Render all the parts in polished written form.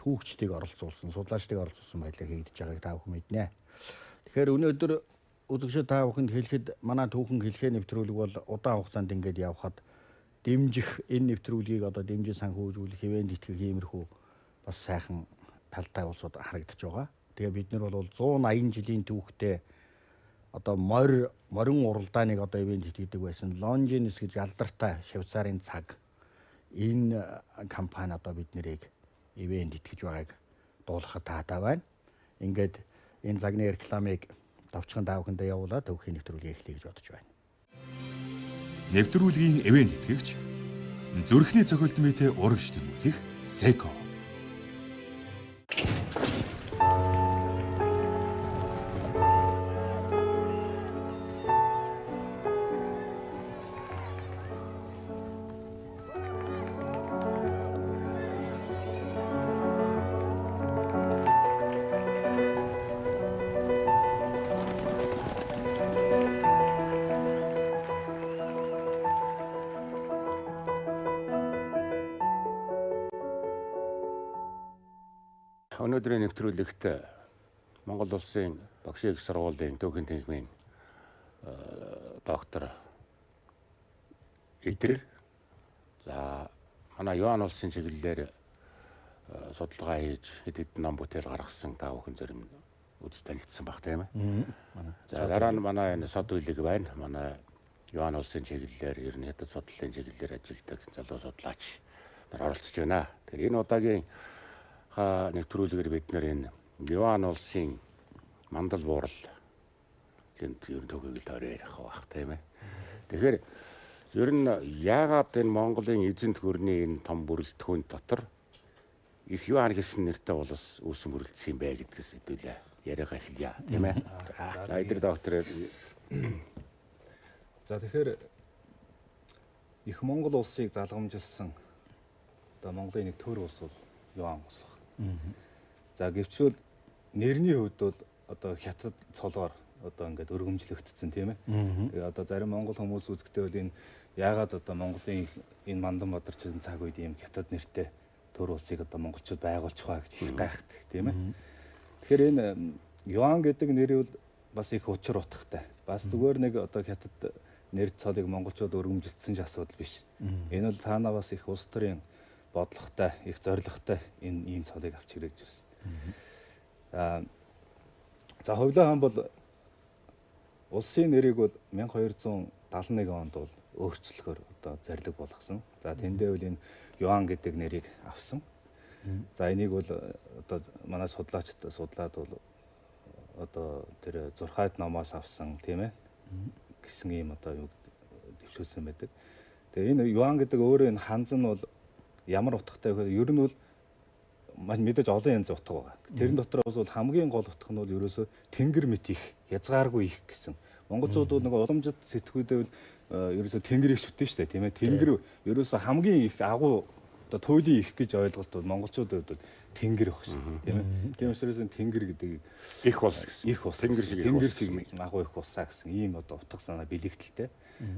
түүхчдийг оролцуулсан, судлаачдыг оролцуулсан байдлаар хийгдэж байгааг та бүхэн мэднэ. Тэгэхээр өнөөдөр үзэгчид та бүхэнд хэлэхэд манай түүхэн хэлхээ нэвтрүүлэг бол удаан хугацаанд ингээд явхад дэмжих энэ нэвтрүүлгийг одоо дэмжин санхүүжүүлэх, ивент итгэх иймэрхүү бас сайхан талтай улсууд харагдаж байгаа. Тэгээ бид нар бол 180 жилийн түүхтэй одоо морин уралдааныг одоо ивент итгэдэг байсан Longines гэж алдартай Швейцарын цаг энэ компани одоо бид нарыг ивент итгэж байгааг дуулахад таатай байна. Ингээд энэ цагны рекламыг давчхан та бүхэндээ явуулаад түүхийн нэвтрүүлгийг эхлэе гэж бодож байна. Нэвтрүүлгийн ивент итгэгч зүрхний цохилтмитэй урагш тэмүүлэх Seco. Өнөөдрийн нэвтрүүлэгт Монгол улсын багшийн их сургуулийн түүхэн тэнхимийн доктор Идэр за манай Юань улсын чиглэлээр судалгаа хийж хэд хэдэн ном бүтээл гаргасан та бүхэн зарим үз танилцсан баг тийм ээ. За дараа нь манай энэ сод үйлэг байна. Манай Юань улсын чиглэлээр ер нь хятад судлалын чиглэлээр ажилладаг залуу судлаач нар оролцож байна. Тэгэхээр энэ удаагийн нэвтрүүлгээр бид нэр энэ Юань улсын мандал буурал гэнт ер нь төгөөг л орой ярих байх тийм ээ. Тэгэхээр ер нь яагаад энэ Монголын эзэнт гүрний энэ том бүрэлдэхүүн дотор их Юань гэсэн нэртэй улс үүсэн бүрэлдсэн юм бэ гэдгээс хэдүүлээ яриагаа эхэлье тийм ээ. За эдгээр доктор за тэгэхээр их Монгол улсыг залгамжилсан одоо Монголын нэг төр улс бол Юань улс. За гэвчвэл нэрний хувьд бол одоо хятад цолоор одоо ингээд өргөмжлөгдсөн тийм ээ. Тэгээ одоо зарим монгол хүмүүс үзэхдээ бол энэ яагаад одоо Монголын энэ мандан бадарчсан цаг үед ийм хятад нэртэй төр улсыг одоо монголчууд байгуулчих вэ гэж их гайхдаг тийм ээ. Тэгэхээр энэ Юань гэдэг нэр бол бас их учир утгатай. Бас зүгээр нэг одоо хятад нэр цолыг монголчууд өргөмжилсэн ч асуудал биш. Энэ бол цаанаа бас их улс төрийн бодлоготой, их зоригтой энэ ийм цолыг авч ирэж байна. За Хувлаа хаан бол улсын нэрийг бол 1271 онд бол өөрчлөхөөр одоо зарлиг болгосон. За тэндээ бол энэ Юань гэдэг нэрийг авсан. За энийг бол одоо манай судлаачд судлаад бол одоо тэр зурхайд номоос авсан тийм ээ гэсэн ийм одоо юу дэвшүүлсэн байдаг. Тэгээ энэ Юань гэдэг өөрөө энэ ханз нь бол ямар утгатай вэ? Ер нь бол мэдээж олон янз утга байгаа. Тэрэн дотроос бол хамгийн гол утга нь бол ерөөсөө тэнгэр мэт их, язгааргүй их гэсэн. Монголчууд бол нэг уламжит сэтгүүдээ ерөөсөө тэнгэр их шүтэн шүү дээ, тийм ээ. Тэнгэр ерөөсөө хамгийн их агуу одоо туйлын их гэж ойлголт бол монголчуудад бол тэнгэр баг шүү дээ, тийм ээ. Тийм учраас тэнгэр гэдэг их улс гэсэн. Их улс. Тэнгэр шиг агуу их улсаа гэсэн ийм одоо утга санаа бэлэгдэлтэй.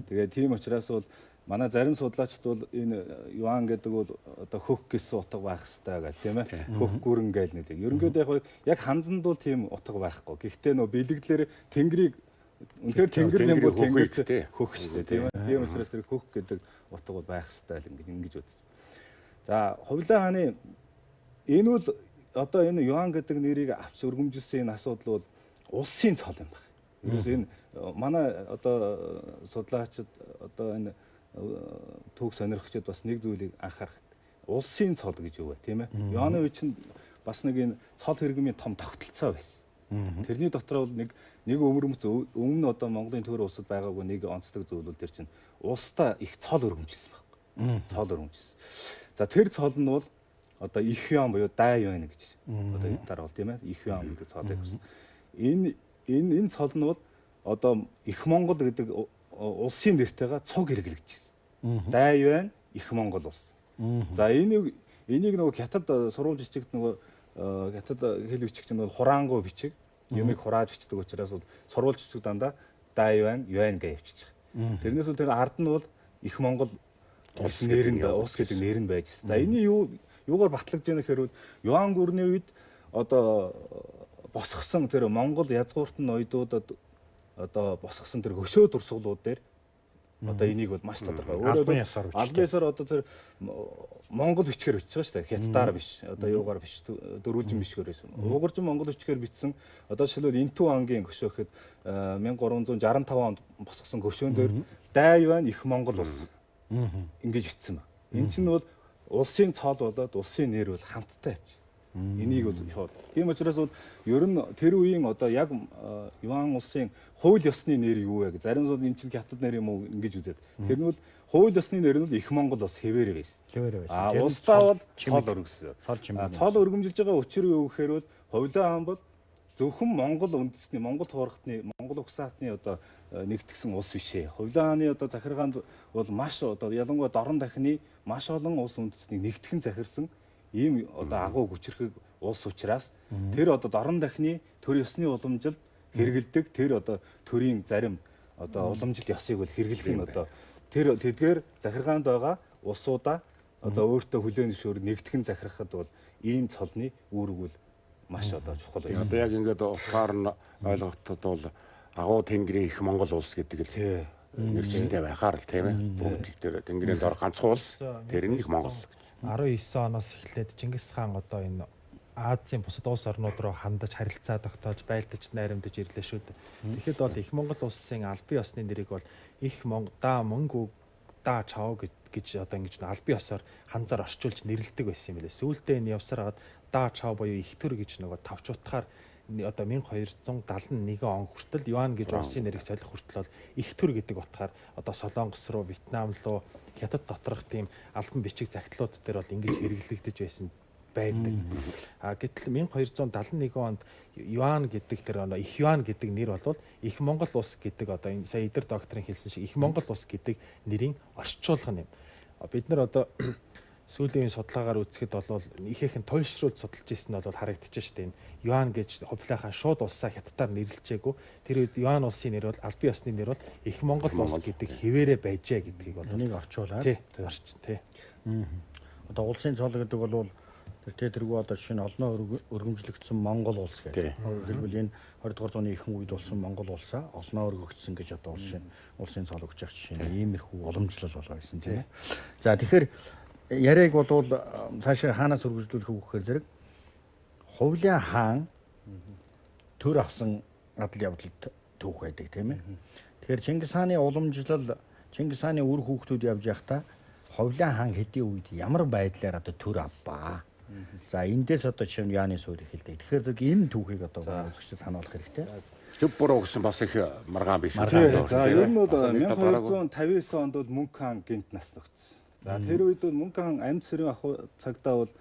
Тэгээ тийм учраас бол манай зарим судлаачд бол энэ Юань гэдэг бол одоо хөх гэсэн утга байх хэрэгтэй гэх тийм ээ. Хөх гүрэн гээл нэг. Ерөнхийдөө яг ханзанд бол тийм утга байхгүй. Гэхдээ нөө бэлэгдлэр тэнгэрийг үнэхээр тэнгэр юм бол тэнгэр хөх шүү дээ тийм ээ. Тийм учраас тэр хөх гэдэг утга бол байх хэрэгтэй л ингэж үздэг. За Хувлаа хааны энэ бол одоо энэ Юань гэдэг нэрийг авч өргөмжилсэн энэ асуудал бол улсын цол юм байна. Ерөөс энэ манай одоо судлаачид одоо энэ түүх сонирхчид бас нэг зүйлийг анхаарах. Улсын цол гэж юу вэ, тийм ээ? Юаны үе чинь бас нэг энэ цол хэрэгмийн том тогтолцоо байсан. Тэрний дотор бол нэг өмөрмөц өмнө одоо Монголын төр улсад байгаагүй нэг онцлог зүйл бол тэр чинь улстай их цол өргөмжилсэн байна. Цол өргөмжилсэн. За тэр цол нь бол одоо их Юань буюу Дай Юань гэж одоо хятадаар бол тийм ээ? Их Юань гэдэг цолыг авсан. Энэ цол нь бол одоо их Монгол гэдэг улсын нэртэйгээ цуг хэрэглэж байна. Дай Юань их Монгол улс. За энийг нөгөө хятад сурвалж бичигт нөгөө хятад хэл бичигч нь бол хураангуй бичиг, юмыг хурааж бичдэг учраас бол сурвалж бичиг дандаа Дай Юань гэж явчих. Тэрнээс бол тэр ард нь бол их Монгол улс нэр нь улс гэдэг нэр нь байж. За энэ юу юугаар батлагдж яах гэхээр Юан гүрний үед одоо босгосон тэр Монгол язгууртан ноёдуудад одоо босгосон тэр хөшөө дурсгалууд дээр одоо энийг бол маш тодорхой. Албан ёсоор албан одоо тэр Монгол бичгээр бичиж байгаа шүү дээ. Хятадаар биш. Одоо юугаар биш. Дөрвөлжин бичгээрээс. Угааржин Монгол бичгээр бичсэн. Одоо жишээлбэл Энтүү ангийн хөшөө гэхэд 1365 онд босгосон хөшөөн дээр Дай Юань их Монгол улс. Ингэж бичсэн ба. Энэ чинь бол улсын цол болоод улсын нэр бол хамттай явчихсан. Энийг бол шууд. Тийм учраас бол ер нь тэр үеийн одоо яг Юан улсын хууль ёсны нэр юу вэ? Зарим нь энэ чинь хятад нэр юм уу ингэж үзээд. Тэр нь бол хууль ёсны нэр нь их Монгол улс хэвээр байсан. Хэвээр байсан. Улсдаа бол цол өргөсөн. Цол өргөмжилж байгаа учир юу гэхээр бол Хувлаа хаан бол зөвхөн Монгол үндэсний Монгол туурхтны Монгол угсаатны одоо нэгтгсэн улс биш ээ. Хувлаа хааны одоо захиргаанд бол маш одоо ялангуяа дорн дахины маш олон улс үндэснийг нэгтгэн захирсан ийм одоо агуу хүчрхэг улс учраас тэр одоо дорн дахины төр ёсны уламжилд хэрэгэлдэг тэр одоо төрийн зарим одоо уламжил ёсыг бол хэрэглэх нь одоо тэр тэдгээр захиргаанд байгаа улсуудаа одоо өөртөө хүлээн зөвшөөр нэгтгэн захирахад бол ийм цолны үүрэг бол маш одоо чухал байна. Одоо яг ингээд ухаар нь ойлгоход бол агуу тэнгэрийн их Монгол улс гэдэг л нэрчилтэй байхаар л тийм ээ. Бүгд тэр тэнгэрийн дор ганцхан улс тэр нь их Монгол. 19 оноос эхлээд Чингис хаан одоо энэ Азийн бусад улс орнууд руу хандаж харилцаа тогтоож байлдаж найрамдаж ирлээ шүү дээ. Тэгэхэд бол их Монгол улсын албан ёсны нэрийг бол их Мөнгө да чав гэж одоо ингэж албан ёсоор ханзаар орчуулж нэрлэдэг байсан юм билээ. Сүүлдээ энэ явсараад да чав буюу их төр гэж нөгөө тавч утгаар одоо 1271 он хүртэл Юан гэж улсын нэрийг солих хүртэл бол их төр гэдэг утгаар одоо Солонгос руу, Вьетнам руу, Хятад доторх тийм албан бичиг загтлууд дээр бол ингэж хэрэглэгдэж байсан байдаг. Гэтэл 1271 онд Юан гэдэг тэр их Юан гэдэг нэр бол их Монгол улс гэдэг одоо энэ сая эдэр докторын хэлсэн шиг их Монгол улс гэдэг нэрийн орчуулга юм. Бид нар одоо сүүлийн судалгаагаар үзэхэд бол ихээхэн туйлшруулж судалж ирсэн нь бол харагдчихж штэ энэ Юан гэж хувлаахаа шууд улсаа хятадаар нэрлэлжээгүй. Тэр үед Юан улсын нэр бол албан ёсны нэр бол их Монгол улс гэдэг хэвээрээ байжээ гэдгийг бол энийг орчуулаад тий. Одоо улсын цол гэдэг бол тэр тэргүй одоо жишээ нь олноо өргөмжлөгдсөн Монгол улс гэдэг. Хэлбэл энэ 20 дугаар зууны ихэнх үед болсон Монгол улсаа олноо өргөгдсөн гэж одоо улсын цол өгч явах жишээ нь иймэрхүү уламжлал болоо гэсэн тийм ээ. За тэгэхээр яриаг бол цаашаа хаанаас өргөжлүүлэх вэ гэхээр зэрэг Хувлаа хаан төр авсан адал явдалд түүх байдаг тийм ээ. Тэгэхээр Чингис хааны уламжлал Чингис хааны үр хүүхдүүд явж явахдаа Хувлаа хаан хэдийн үед ямар байдлаар одоо төр авбаа. За эндээс одоо жишээ нь Юаны суурь эхэлдэг. Тэгэхээр зэрэг энэ түүхийг одоо үзэгчд сануулах хэрэгтэй. Төв буруу гэсэн бас их маргаан биш үү? За ер нь бол 1259 онд бол Мөнх хаан гинт наслагдсан. За тэр үед бол Мөнх хаан амьд сэрийн ахуй цагтаа бол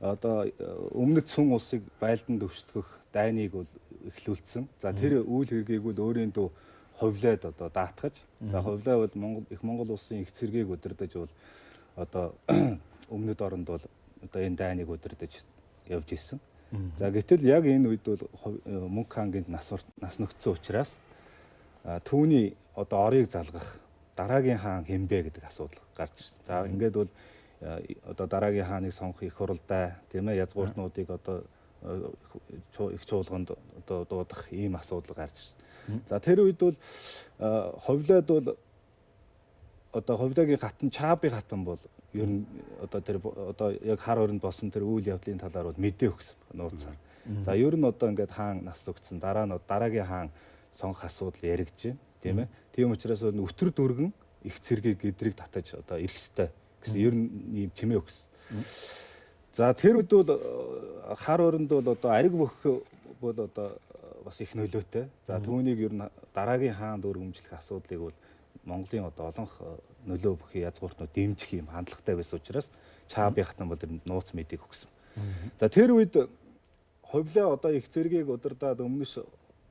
одоо өмнөд сүн улсыг байлдан дэвшдгөх дайныг бол эхлүүлсэн. За тэр үйл хэргийг бол өөрийн дөө хувлаад одоо даатгаж. За хувлаа бол их Монгол улсын их цэргийг удирдах бол одоо өмнөд оронд бол одоо энэ дайныг удирдах явж исэн. За гэтэл яг энэ үед бол Мөнх хаангийн наснагдсан учраас түүний одоо орыг залгах дараагийн хаан хэмбэ гэдэг асуудал гарч ирсэн. За ингээд бол одоо дараагийн хааныг сонгох их хуралдай тийм ээ язгууртнуудыг одоо их чуулганд одоо дуудах ийм асуудал гарч ирсэн. За тэр үед бол хувлаад бол одоо хувлагийн хатан Чааби хатан бол ер нь одоо тэр одоо яг хар оронд болсон тэр үйл явдлын талаар бол мэдээ өгсөн нууцаар. За ер нь одоо ингээд хаан наслагдсан дараа нь дараагийн хаан сонгох асуудал яригдж байна тийм ээ. Тийм учраас өтөр дөргөн их цэргийг гэдрийг татаж одоо ирэх ёстой гэсэн ер нь ийм чимээ өгсөн. За тэр үед бол хар оронд бол одоо ариг бөх бол одоо бас их нөлөөтэй. За түүнийг ер нь дараагийн хаанд өргөмжлөх асуудлыг бол Монголын одоо олонх нөлөө бүхий язгууртнууд дэмжих юм хандлагатай байсан учраас Чааби хатан бол нууц мэдээг өгсөн. За тэр үед хувлаа одоо их цэргийг удирдаад өмнөш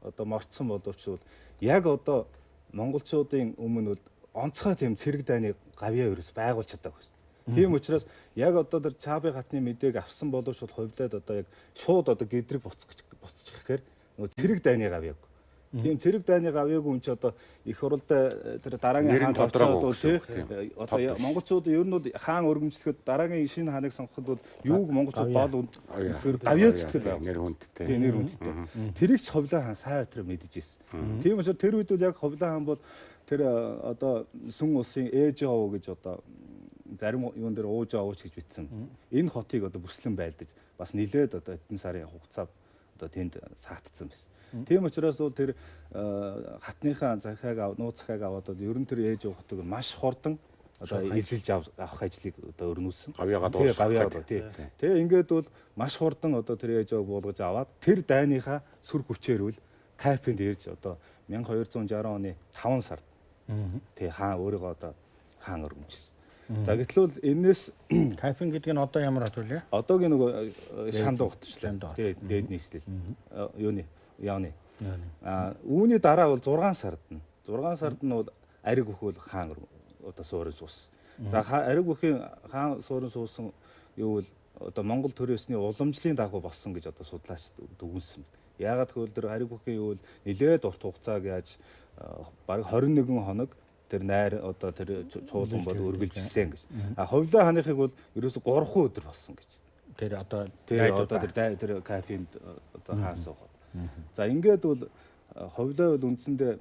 одоо морцсон боловч бол яг одоо монголчуудын өмнө бол онцгой тийм цэрэг дайны гавьяа ерөөс байгуулж чадаагүй. Тийм учраас яг одоо тэр Чааби хатны мэдээг авсан боловч бол хувлаад одоо яг шууд одоо гэдрэг буцчих гэхээр нөгөө цэрэг дайны гавьяаг. Тийм цэрэг дайныг авьяагүй хүн чи одоо их хурлаа тэр дараагийн хаан толцоод тий одоо монголчууд ер нь бол хаан өргөмжлөхөд дараагийн шинэ хааныг сонгоход бол юуг монголчууд боол гавьяа зүтгэл нэр хүндтэй. Тийм нэр хүндтэй. Тэрийг ч ховлоо хаан сайн тэр мэдэж ирсэн. Тийм учраас тэр үед бол яг ховлоо хаан бол тэр одоо сүн улсын ээж аваа гэж одоо зарим юун дээр ууж аваач гэж битсэн. Энэ хотыг одоо бүслэн байлдаж бас нилээд одоо эдэн сарын хугацаа одоо тэнд саагдсан байсан. Тийм учраас бол тэр хатныхаа захиаг нууц захиаг аваад ер нь тэр ээж явахдаг маш хурдан одоо эзэлж авах ажлыг одоо өрнүүлсэн. Гавьяагаа дуусгах. Тэгээ ингээд бол маш хурдан одоо тэр ээж яваг буулгаж аваад тэр дайныхаа сүр хүчээрвэл кайфэнд ирж одоо 1260 оны 5 сард тэгээ хаан өөрийгөө одоо хаан өргөмжилсэн. За гэтэл бол энэс кайфен гэдэг нь одоо ямар хат вэ? Одоогийн нөгөө шанд угтчлаа. Тэгээ дээд нийслэл. Юуны яаны. Үүний дараа бол 6 сард нь бол ариг өхөөл хаан одоо суурин суусан. За ариг өхийн хаан суурин суусан юу бол одоо Монгол төрөөсний уламжлалын дагуу болсон гэж одоо судлаач дүгнсэн. Яагаад гэвэл тэр ариг өхийн юу бол нэлээд урт хугацааг яаж бараг 21 хоног тэр найр одоо тэр чуулган бол үргэлжилсэн гэж. Ховлоо ханыхыг бол ерөөсө 3 өдөр болсон гэж. Тэр одоо тэр кафенд одоо хаасах. За ингээд бол ховлоо бол үндсэндээ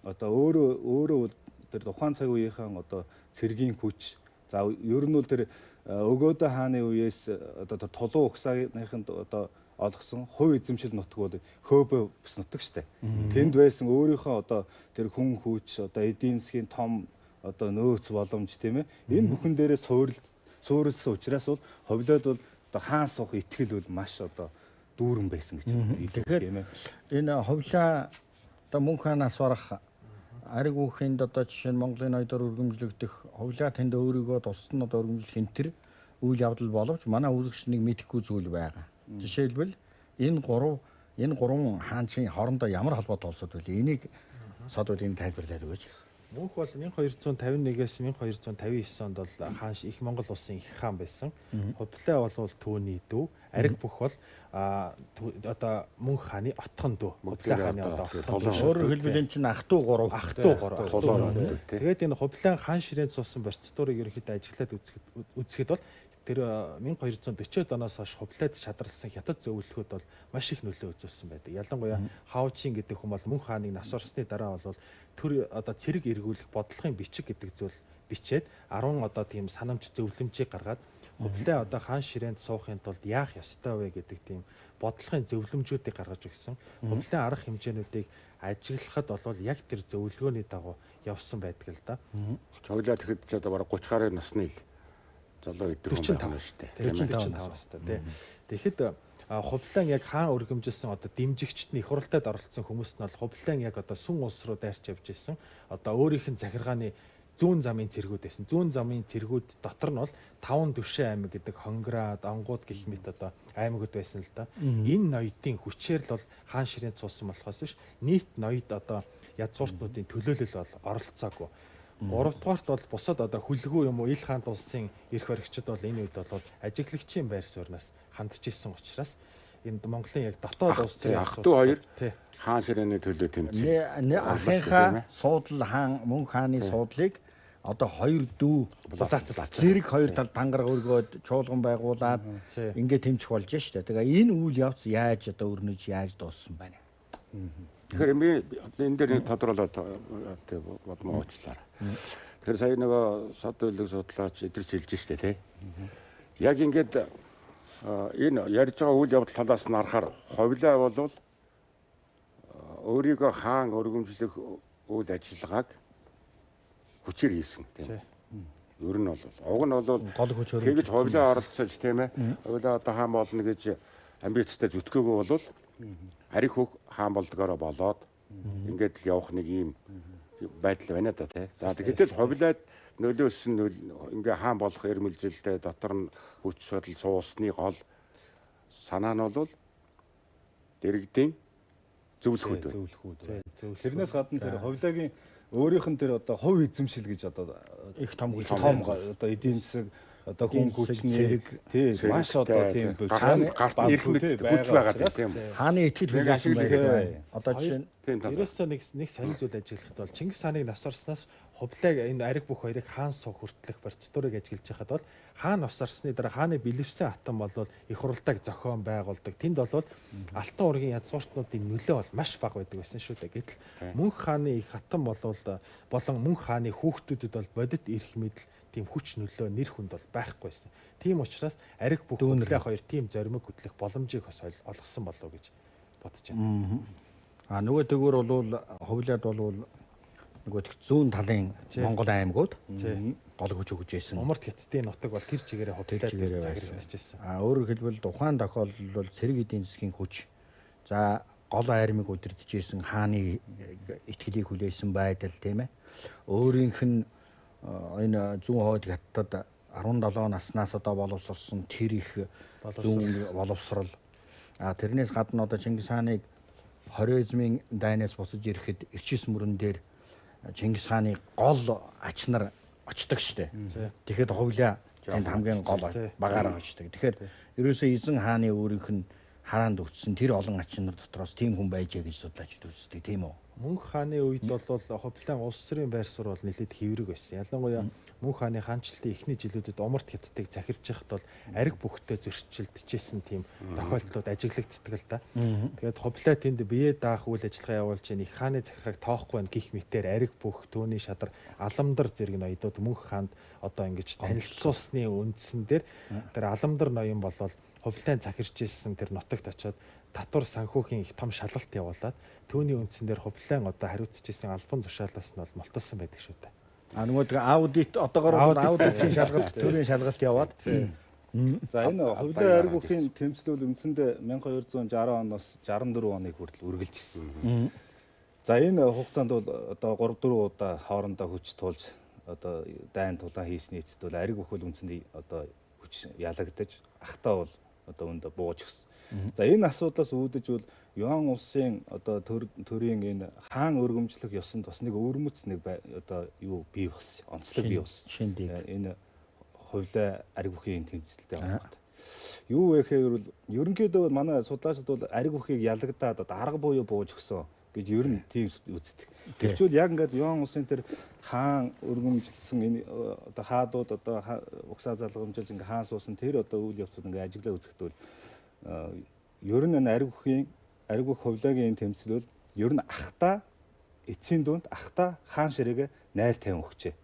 одоо өөрөө бол тэр тухайн цаг үеийнхэн одоо цэргийн хүч. За ер нь бол тэр өгөөдөө хааны үеэс одоо тэр тулуу угсааныханд одоо олгосон хувь эзэмшил нутг бол хөөбө бус нутг штэ. Тэнд байсан өөрийнхөө одоо тэр хүн хүч одоо эдийн засгийн том одоо нөөц боломж тийм ээ. Энэ бүхэн дээрээ суурилсан учраас бол ховлоод бол одоо хаан суух итгэл бол маш одоо дүүрэн байсан гэж хэлэх юм ээ. Энэ ховлоо одоо мөн хаанаас барах ариг үхэнд одоо жишээ нь Монголын ноёдоор өргөмжлөгдөх ховлоо тэнд өөрийгөө туссан одоо өргөмжлөх хэмтэр үйл явдал боловч манай үзэгч нэг мэдэхгүй зүйл байгаа. Жишээлбэл энэ гурван хаанчийн хоорондоо ямар холбоотой олсод вэ? Энийг содуудын тайлбарлаад өгөөч. Мөнх бол 1251-ээс 1259 онд бол хаан их Монгол улсын их хаан байсан. Хувлаа бол түүний дүү, ариг бүх бол одоо мөнх хааны отхон дүү. Хувлаа хааны одоо отхон. Өөрөөр хэлбэл энэ чинь ах トゥ 3. Тэгээд энэ хувлаа хаан ширээнд суусан процедурыг ерөнхийдөө ажиглаад үзэхэд бол тэр 1240-од оноос хойш хувлаад шадралсан хятад зөвлөхөд бол маш их нөлөө үзүүлсэн байдаг. Ялангуяа Хаочин гэдэг хүн бол мөнх хааныг нас орсны дараа бол төр одоо цэрэг эргүүлэх бодлогын бичиг гэдэг зүйл бичээд 10 одоо тийм санамж зөвлөмжийг гаргаад хувлаа одоо хаан ширээнд суухын тулд яах ёстой вэ гэдэг тийм бодлогын зөвлөмжүүдийг гаргаж өгсөн. Хувлаа арга хэмжээнүүдийг ажиглахад бол яг тэр зөвлөгөөний дагуу явсан байдаг л да. Хувлаа тэгэхэд ч одоо бараг 30 гаруй насны л залуу өдөр хүн байна шүү дээ. 45 настай тий. Тэгэхэд хувлаан яг хаан өргөмжилсэн одоо дэмжигчд нь их хуралдад оролцсон хүмүүс нь бол хувлаан яг одоо сүн улс руу дайрч явж исэн. Одоо өөрийнх нь захиргааны зүүн замын цэргүүд байсан. Зүүн замын цэргүүд дотор нь бол 5 төвшин аймаг гэдэг Хонграад, Онгууд гэх мэт одоо аймагуд байсан л да. Энэ ноёдын хүчээр л бол хаан ширээнд суусан болохоос ш нийт ноёд одоо язгууртнуудын төлөөлөл бол оролцоогүй. 3 дугаарт бол бусад одоо хүлгүү юм уу ил хаант улсын эрх баригчид бол энэ үед бол ажиглагчийн байр сууриас хандж ирсэн учраас энд Монголын яг дотоод улсын ах トゥ хоёр хаан ширээний төлөө тэмцсэн. Ахынхаа суудлал хаан мөн хааны суудлыг одоо хоёр дүү зэрэг хоёр талд тангараг өргөөд чуулган байгуулад ингээд тэмцэх болж штэ. Тэгээ энэ үйл явц яаж одоо өрнөж яаж дууссан байна. Тэгэхээр би энэ дээр нэг тодруулаад бодмоо уучлаарай. Тэгэхээр сая нөгөө сод үйлэг судлаач эдэрч хэлж штэ тий. Яг ингээд энэ ярьж байгаа үйл явдал талаас нь харахаар ховлаа бол өөрийгөө хаан өргөмжлөх үйл ажиллагааг хүчээр хийсэн тийм. Ер нь бол уг нь бол тэгж ховлаа оролцож тийм ээ. Ховлаа одоо хаан болно гэж амбицтай зүтгээгөө бол ариг хөх хаан болдгоороо болоод ингээд л явах нэг ийм байдал байна да тий. За тэгэхдээ ховлаад нөлөөсөн ингээ хаан болох эрмэлжилтэй дотор нь хүч судал суусны гол санаа нь бол дэрэгдийн зөвлөхүүд байна. Тэрнээс гадна тэр ховлагийн өөрийнх нь тэр одоо хувь эзэмшил гэж одоо их том одоо эдийн засаг одоо хүн хүчний тий маш одоо тийм гарт ирэх мэт хүч байгаа тийм. Хааны итгэл хүлээсэн байдаг. Одоо жишээ нь ерөөсөө нэг сонир зүйл ажиглахад бол Чингис хааныг нас орсноос хувлаг энэ ариг бүх хоёрыг хаан сух хүртэлх процедурыг ажиглаж байхад бол хаан нас орсны дараа хааны бэлэвсэн хатан бол их хурлыг зохион байгуулдаг. Тэнд бол алтан уургийн язгууртнуудын нөлөө бол маш бага байдаг байсан шүү дээ. Гэтэл мөнх хааны их хатан болон мөнх хааны хүүхдүүдэд бол бодит эрх мэдэл тийм хүч нөлөө нэр хүнд бол байхгүйсэн. Тийм учраас ариг бүх хүнлээ хоёр тийм зоримог хөтлөх боломжийг бас олгосон болов уу гэж бодож байна. Нөгөө төгөр бол хувлаад бол нөгөө зүүн талын Монгол аймагуд гол хүч өгж байсан. Умард хятадын нутаг бол тэр чигээрээ хувлаад захирагдчихсан. Өөрөөр хэлбэл тухайн тохиолдолд бол цэрэг эдийн засгийн хүч за гол айрмыг удирдахжсэн хааны итгэлийг хүлээсэн байдал тийм ээ. Өөрийнх нь энэ зүүн хойд хятадд 17 наснаас одоо боловсрсон тэр их зүүн боловсрал тэрнээс гадна одоо Чингис хааныг хорезмын дайнаас босож ирэхэд эрчис мөрөн дээр Чингис хааны гол ач нар очдог штэ. Тэгэхэд хувлаа тэнд хамгийн гол багаар очдог. Тэгэхээр ерөөсөө эзэн хааны өөрийнх нь хараанд өгсөн тэр олон ач нар дотроос тийм хүн байжээ гэж судлаачид үздэг тийм үү? Мөнх хааны үед бол хувлаан улс төрийн байр суурь бол нэлээд хэврэг байсан. Ялангуяа мөнх хааны хаанчлалын эхний жилүүдэд умард хятадыг захирж байхад бол ариг бүхтэй зөрчилдөжсэн тийм тохиолдлууд ажиглагддаг л да. Тэгээд хувлаа тэнд бие даах үйл ажиллагаа явуулж их хааны захиргааг тоохгүй байна гих мэтээр ариг бүх төөний шадар аламдар зэрэг ноёдууд мөнх хаанд одоо ингэж танилцуулсны үндсэн дээр тэр аламдар ноён болвол хувлаан захирж ирсэн тэр нутагт очиод татвар санхүүхийн их том шалгалт явуулаад түүний үндсэн дээр хувлаан одоо хариуцж ирсэн албан тушаалаас нь бол мулталсан байдаг шүү дээ. Нөгөө аудит одоогоор аудитын шалгалт зүрийн шалгалт яваад за энэ хувлаа ариг бүхийн тэмцэл бол үндсэндээ 1260 оноос 64 оныг хүртэл үргэлжилсэн. За энэ хугацаанд бол одоо 3-4 удаа хоорондоо хүч тулж одоо дайн тулаан хийсний эцэст бол ариг бүх бол үндсэндээ одоо хүч ялагдаж ахтаа бол одоо өндө бууж гисэн. За энэ асуудлаас үүдэж бол Юан улсын одоо төрийн энэ хаан өргөмжлөх ёсонд бас нэг өвөрмөц нэг одоо юу бий болсон. Онцлог бий болсон. Энэ хувлаа ариг бүхийн тэмцэлтэй хамаатай. Юу вэ гэхээр ерөнхийдөө манай судлаачид бол ариг бүхийг ялагдаад дарга буюу бууж өгсөн гэж ер нь тийм үздэг. Тэгвэл яг ингээд Юан улсын тэр хаан өргөмжилсэн энэ одоо хаадууд одоо угсаа залгамжилж ингээ хаан суусан тэр одоо үйл явцууд ингээ ажиглаа үзэхэд бол ер нь ариг бүх хувлагийн энэ тэмцэл бол ер нь ахта эцсийн дунд ахта хаан ширээгээ найр тавин өгчээ.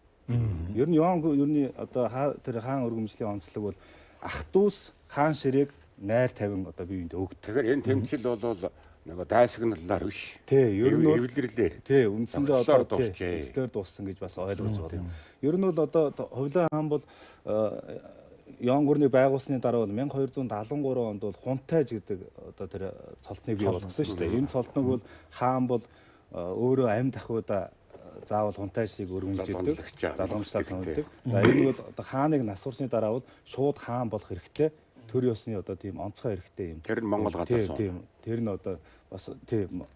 Ер нь Юан ерний одоо тэр хаан өргөмжлийн онцлог бол ах дүүс хаан ширээг найр тавин одоо биеинд өгд. Тэгэхээр энэ тэмцэл бол нэг дайсагналаар биш. Тий, ер нь эвлэрлэр. Тий, үндсэндээ одоо дуусчээ. Дууссан гэж бас ойлгож байна. Ер нь бол одоо хувлаа хаан бол Юан гүрний байгуулсны дараа бол 1273 онд бол хунтайж гэдэг одоо тэр цолтныг бий болгосон шүү дээ. Энэ цолтног бол хаан бол өөрөө амьд ахуйда заавал хунтайшийг өргөмжилдэг, залгамжлал томилдог. За энэ бол одоо хааныг насварсны дараа бол шууд хаан болох хэрэгтэй. Төр ёсны одоо тийм онцгой хэрэгтэй юм. Тэр нь Монгол газар суу. Тийм. Тэр нь одоо бас тийм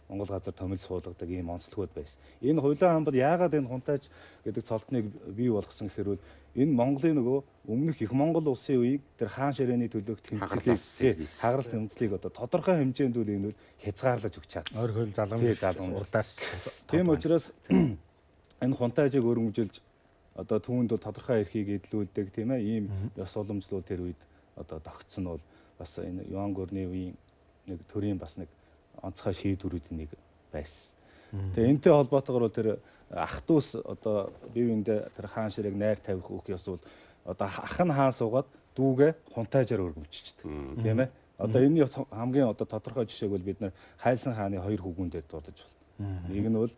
Монгол газар томил суулгадаг ийм онцлогуд байсан. Энэ хувлаа хаан бол яагаад энэ хунтайж гэдэг цолтныг бий болгосон гэхээр энэ Монголын нөгөө өмнөх их Монгол улсын үеийг тэр хаан ширээний төлөөх тэмцэлийг хагарал тэмцлийг одоо тодорхой хэмжээнд үл энэ хязгаарлаж өгч чадсан. Ойр хөл залгамж урдаас. Тийм учраас энэ хунтайжийг өргөмжилж одоо түүнд бол тодорхой эрхийг эдлүүлдэг тийм ээ ийм ёс уламжлал тэр үед одоо тогтсон бол бас энэ Юан гүрний үеийн нэг төрийн бас нэг онцгой шийдвэрүүдийн нэг байсан. Тэгээ энтэй холбоотойгоор тэр ах дүүс одоо бивэндээ тэр хаан ширээг найр тавих үг ёс бол одоо ах нь хаан суугаад дүүгээ хунтайжаар өргөмжчихдээ тийм ээ. Одоо энэ хамгийн одоо тодорхой жишээг бол бид нар Хайлсан хааны хоёр хүүгүүнээр дурдж байна. Нэг нь бол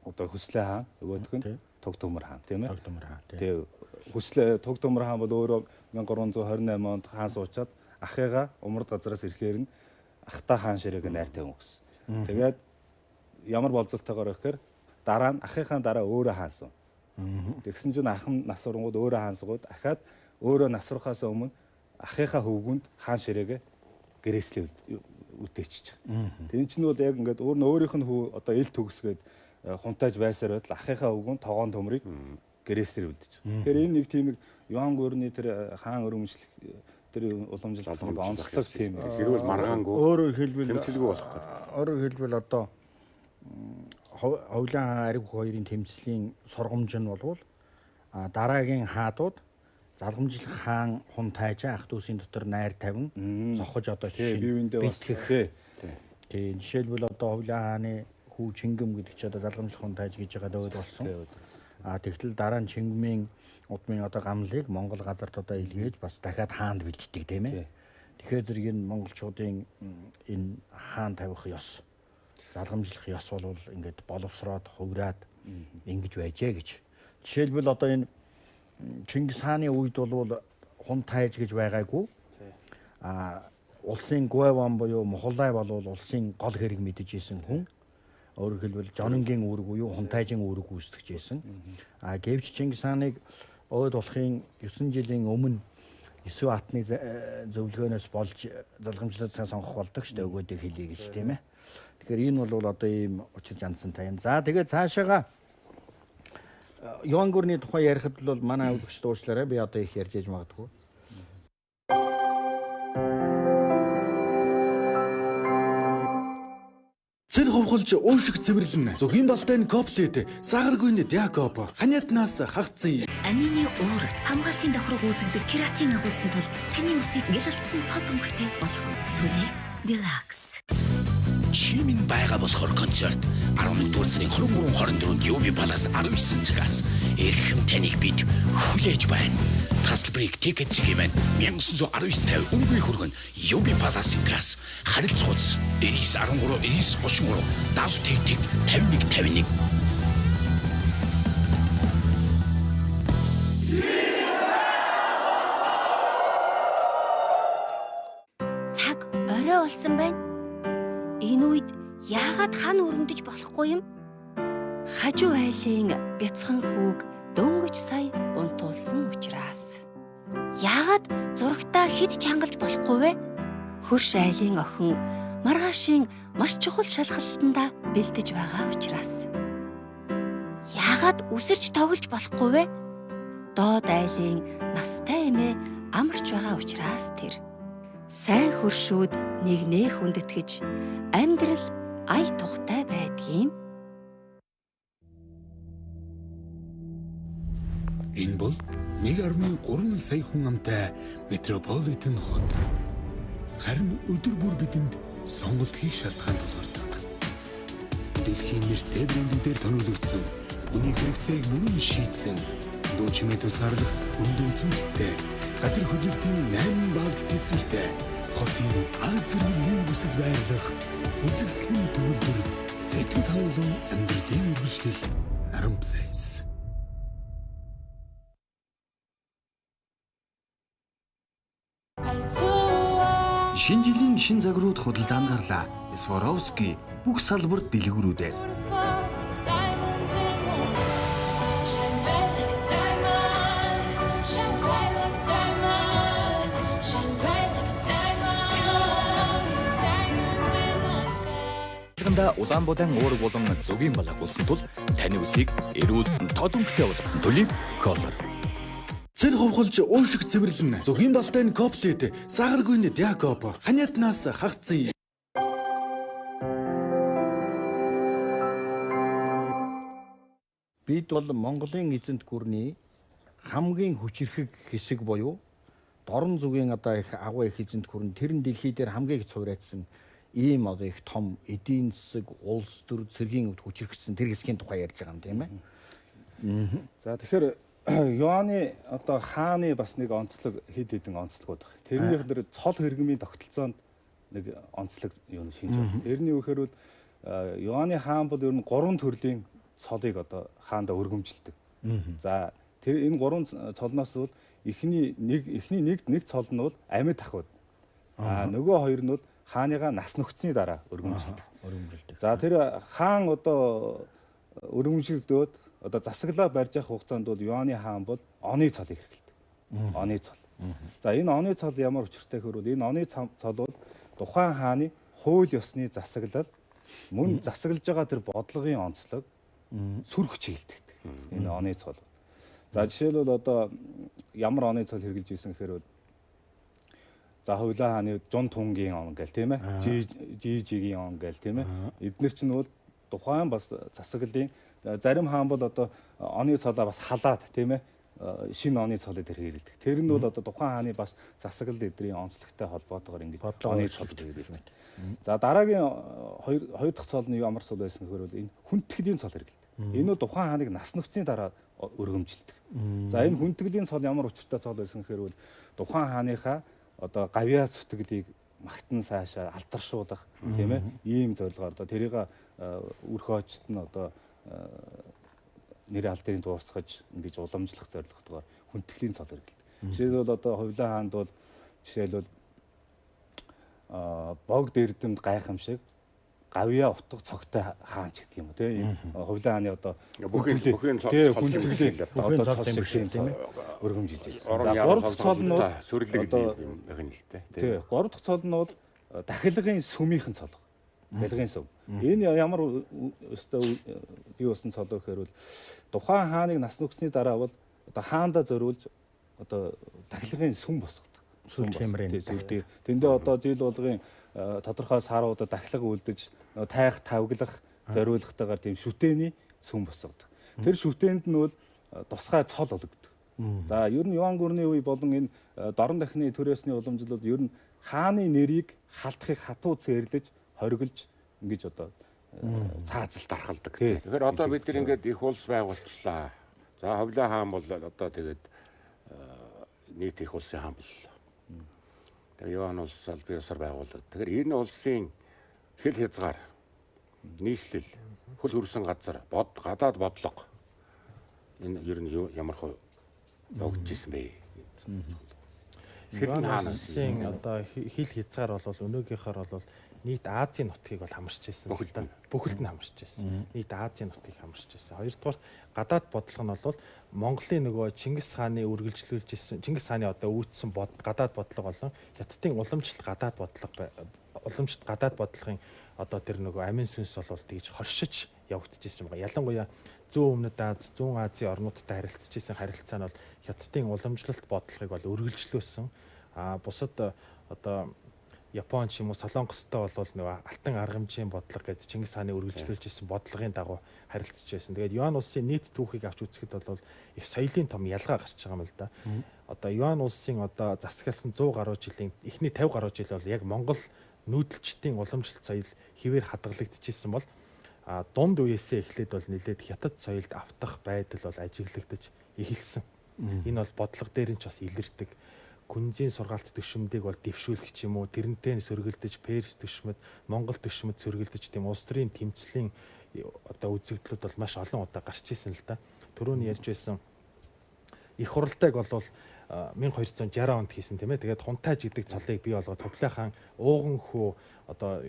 одоо Хүслээ хаан, нөгөөх нь Туг Төмөр хаан тийм ээ. Тэгээ Хүслээ Туг Төмөр хаан бол өөрөө 1328 онд хаан суучаад ахыгаа умард газараас ирэхээр нь ахта хаан ширээг найр тавин өгсөн. Тэгээд ямар болцолтойгоор ихээр дараа нь ахыхаа дараа өөрөө хаансан. Тэгсэн чинь ах нь нас урангууд өөрөө хаансгууд ахаад өөрөө насрахаас өмнө ахыхаа хөвгүнд хаан ширээгээ гэрээслээ үтээчих. Тэн чинь бол яг ингээд өөрийнх нь хүү одоо ил төгсгээд хунтайж байсаар байтал ахыхаа хөвгүнд тогоон төмрийг гэрээсээр үлдэж. Тэгэхээр энэ нэг тийм нэг Юан гүрний тэр хаан өргөмжлөх тэр уламжлалт онцлог тийм хэрвэл маргаангүй өөрөөр хэлбэл тэмцэлгүй болох гэдэг. Өөрөөр хэлбэл одоо Ховлын хаан Ариг хоёрын тэмцлийн сургамж нь болвол дараагийн хаадууд залгамжлах хаан хун тайжаа ах дүүсийн дотор найр тавин зохож одоо бэлтгэх. Тийм жишээлбэл одоо Ховлын хааны хүү Чингэм гэдэг чи одоо залгамжлах хун тайж гэж байгаа дөөд болсон. Тэгтэл дараа нь Чингмийн удмын одоо гамлыг Монгол газарт одоо илгээж бас дахиад хаанд бэлддэг тийм ээ. Тэгэхээр зэрэг энэ монголчуудын энэ хаан тавих ёс, залгамжлах ёс бол ингээд боловсроод хувраад ингэж байжээ гэж. Жишээлбэл одоо энэ Чингис хааны үед бол хун тайж гэж байгаагүй. Улсын Гуайван буюу Мохолай бол улсын гол хэрэг мэдэж исэн хүн. Өөрөөр хэлбэл Жонингийн үүрэг буюу хун тайжийн үүрэг гүйцэтгэж исэн. Гэвч Чингис хааныг өөд болохын 9 жилийн өмнө 9 атны зөвлөгөөнөөс болж залгамжлалаа сонгох болдог шүү дээ өгөөдөө хэлье гэж тийм ээ. Тэгэхээр энэ бол одоо ийм учир жансантай юм. За тэгээд цаашаага Юан гүрний тухай ярихад бол манай өвлөгчд уучлаарай би одоо их ярьж ээж магадгүй. Цэр ховхолж уушиг цэвэрлэн зөгийн балтай коплет сагаргүйн Якоб ханятнаас хагцсан. Амины уур хамгаалтын давхраг үүсгдэг кератин агуулсан тул таны үсийг гялалтсан тод өнгөтэй болгоно. Түүний Deluxe. Чимэн байгаа болохоор концерт 11-р сарын 23-24-нд Юби Палас 19 цагаас эрхэм таныг бид хүлээж байна. Тасалбарыг тикет зэгийн 1919 үнгүй хүргэн Юби Паласын газ харилцагц 913 933 70 51 51. Цаг орой болсон байна. Энэ үед яагаад хан өргөмдөж болохгүй юм? Хажуу айлын бяцхан хүүг дөнгөж сая унтуулсан учраас. Яагаад зурагтаа хэд чангалж болохгүй вэ? Хөрш айлын охин маргаашийн маш чухал шалгалтанда бэлдэж байгаа учраас. Яагаад үсэрч тоглож болохгүй вэ? Доод айлын настай эмээ амарч байгаа учраас тэр. Сайн хөршүүд нэгнээ хүндэтгэж амьдрал ая тухтай байдгийм. Энэ бол 1.3 сая хүн амтай метрополитен хот. Харин өдөр бүр бидэнд сонголт хийх шалтгаан тулгардаг. Дэлхийн нэртэй брэндүүдээр тоногдсон, хүний хэрэгцээг мөн шийдсэн, дуу чимээ тусгаарлах өндөр зүйлтэй, газар хөдлөлтийн 8 балд төсвөртэй, хотын азрын бүсэд байрлах, үзэсгэлэн төвлөр, сэтгэл хангалуун амьдралын үргэлжлэл Наран Place. Шинэ жилийн шин загварууд худалдаанд гарлаа. Swarovski бүх салбар дэлгүүрүүдээр. Улаанбуудан уург болон зөгийн балаг улсын тул таны үсийг эрүүл тод өнгөтэй болгох төлөв колор. Цэр ховхолж уушиг цэвэрлэн зөгийн балтай коплет сагаргүйн Якоб ханятнаас хагцсан. Бид бол Монголын эзэнт гүрний хамгийн хүчирхэг хэсэг буюу дорн зүгийн одоо их агуу их эзэнт гүрэн тэр нь дэлхий дээр хамгийн их цуврайтсан ийм одоо их том эдийн засаг улс төр цэргийн өвд хүчирхэгдсэн тэр хэсгийн тухай ярьж байгаа юм тийм ээ. За тэгэхээр Юаны одоо хааны бас нэг онцлог хэд хэдэн онцлогуд байна. Тэрнийх дээр цол хэрэгмийн тогтолцоонд нэг онцлог юу шинж байна. Тэрний үхээр бол Юаны хаан бол ер нь 3 төрлийн цолыг одоо хаандаа өргөмжилдэг. За тэр энэ 3 цолноос бол эхний нэг цол нь бол амьд ахуйд. Нөгөө хоёр нь бол хааныгаа нас нөхцсөний дараа өргөмжилдэг. За тэр хаан одоо өргөмжилдөөд одоо засаглаа барьж явах хугацаанд бол Юаны хаан бол оны цолыг хэрэглэдэг. Оны цол. За энэ оны цол ямар учиртай гэвэл энэ оны цол бол тухайн хааны хууль ёсны засаглал мөн засаглаж байгаа тэр бодлогын онцлог сүр хүчийг илтгэдэг. Энэ оны цол. За жишээлбэл одоо ямар оны цол хэрэгжилж ирсэн гэхээр за Хувлаа хааны Жун Тунгийн он гэл тийм ээ. Жижигийн он гэл тийм ээ. Эдгээр чинь бол тухайн бас засаглалын зарим хаан бол одоо оны цолоо бас халаад тийм ээ. Шинэ оны цолыг хэрэгэлдэг. Тэр нь бол одоо тухайн хааны бас засаглал эдрийн онцлогтой холбоотойгоор ингэж оны цол хэрэгэлдэг. За дараагийн хоёр дахь цол нь ямар цол байсан гэхээр энэ хүндэтгэлийн цол хэрэгэлдэг. Энэ нь тухайн хааныг нас нөхцийн дараа өргөмжилдэг. За энэ хүндэтгэлийн цол ямар учиртай цол байсан гэхээр тухайн хааныхаа одоо гавьяа зүтгэлийг магтан цаашаа алдаршуулах тийм ээ ийм зорилгоор одоо тэрийг үр хоочт нь одоо нэр алдрын дуусгаж ингэж уламжлах зорилготойгоор хүндэтгэлийн цол хэрэгэлдэг. Жишээлбэл одоо Хувлаа хаанд бол жишээлбэл богд эрдэмд гайхамшиг гавьяа утга цогтой хаан ч гэдэг юм уу тийм Хувлаа хааны одоо бүхэн хүндэтгэлийн одоо цол тийм өргөмжилж байна. Гурав дахь цол нь сүрлэг юм байх нь л дээ. Гурав дахь цол нь бол дахилгын сүмийнхэн цол. Дахилгын сүм. Энэ ямар өстой бий болсон цол гэхээр тухайн хааныг нас нөхсний дараа бол одоо хаанда зориулж одоо дахилгын сүм босгодог. Сүм хэмрэн. Тэндээ одоо жил болгын тодорхой саруудад дахилга үлдэж тайх тавглах зориулгатайгаар тийм шүтээний сүм босгодог. Тэр шүтээнд нь бол тусгай цол олгодог. За ер нь Юан гүрний үе болон энэ дорн дахны төрөөсний уламжлалууд ер нь хааны нэрийг халтахыг хатуу цээрлэж хориглож ингэж одоо цаазал дархалдаг. Тэгэхээр одоо бид нар ингээд их улс байгуулчлаа. За Хувлаа хаан бол одоо тэгээд нийт их улсын хаан боллоо. Тэгээ Юан улс албан ёсоор байгуулдаг. Тэгэхээр энэ улсын хэл хязгаар нийслэл хөл хөрсөн газар гадаад бодлого энэ ер нь ямар хөө явагдаж ирсэн бэ? Юан улсын одоо хэл хязгаар бол өнөөгийнхөр бол нийт Азийн нутгийг бол хамарч ирсэн. Бүхэлд нь хамарч ирсэн. Нийт Азийн нутгийг хамарч ирсэн. Хоёрдугаар гадаад бодлого нь бол Монголын нөгөө Чингис хааны үргэлжлүүлж ирсэн. Чингис хааны одоо үүдсэн гадаад бодлого болон Хятадын уламжлалт гадаад бодлогын одоо тэр нөгөө амин сүнс бол тэгж хоршиж явагдаж ирсэн байгаа. Ялангуяа зүүн өмнөд Аз, зүүн Азийн орнуудтай харилцаж ирсэн харилцаа нь бол Хятадын уламжлалт бодлогыг бол үргэлжлүүлсэн. Бусад одоо Япон ч юм уу Солонгостой бол нөгөө алтан арга хэмжээний бодлого гэж Чингис хааны үргэлжлүүлж ирсэн бодлогын дагуу харилцаж байсан. Тэгээд Юан улсын нийт түүхийг авч үзэхэд бол их соёлын том ялгаа гарч байгаа юм л да. Одоо Юан улсын одоо засагласан 100 гаруй жилийн эхний 50 гаруй жил бол яг Монгол нүүдэлчдийн уламжлалт соёл хэвээр хадгалагдчихсэн бол дунд үеэсээ эхлээд бол нэлээд хятад соёлд автах байдал бол ажиглагдаж эхэлсэн. Энэ бол бодлого дээр нь ч бас илэрдэг. Күнзийн сургаалт төшмөдийг бол дэвшүүлэх ч юм уу тэрнтэй сөргөлдөж Перс төшмөд, Монгол төшмөд сөргөлдөж тийм улс төрийн тэмцлийн одоо үзэгдлүүд бол маш олон удаа гарч ирсэн л да. Түрүүний ярьж байсан их хуралдааг бол 1260 онд хийсэн тийм ээ. Тэгээд хунтайж гэдэг цолыг бий болгоод Хувлаа хаан ууган хөө одоо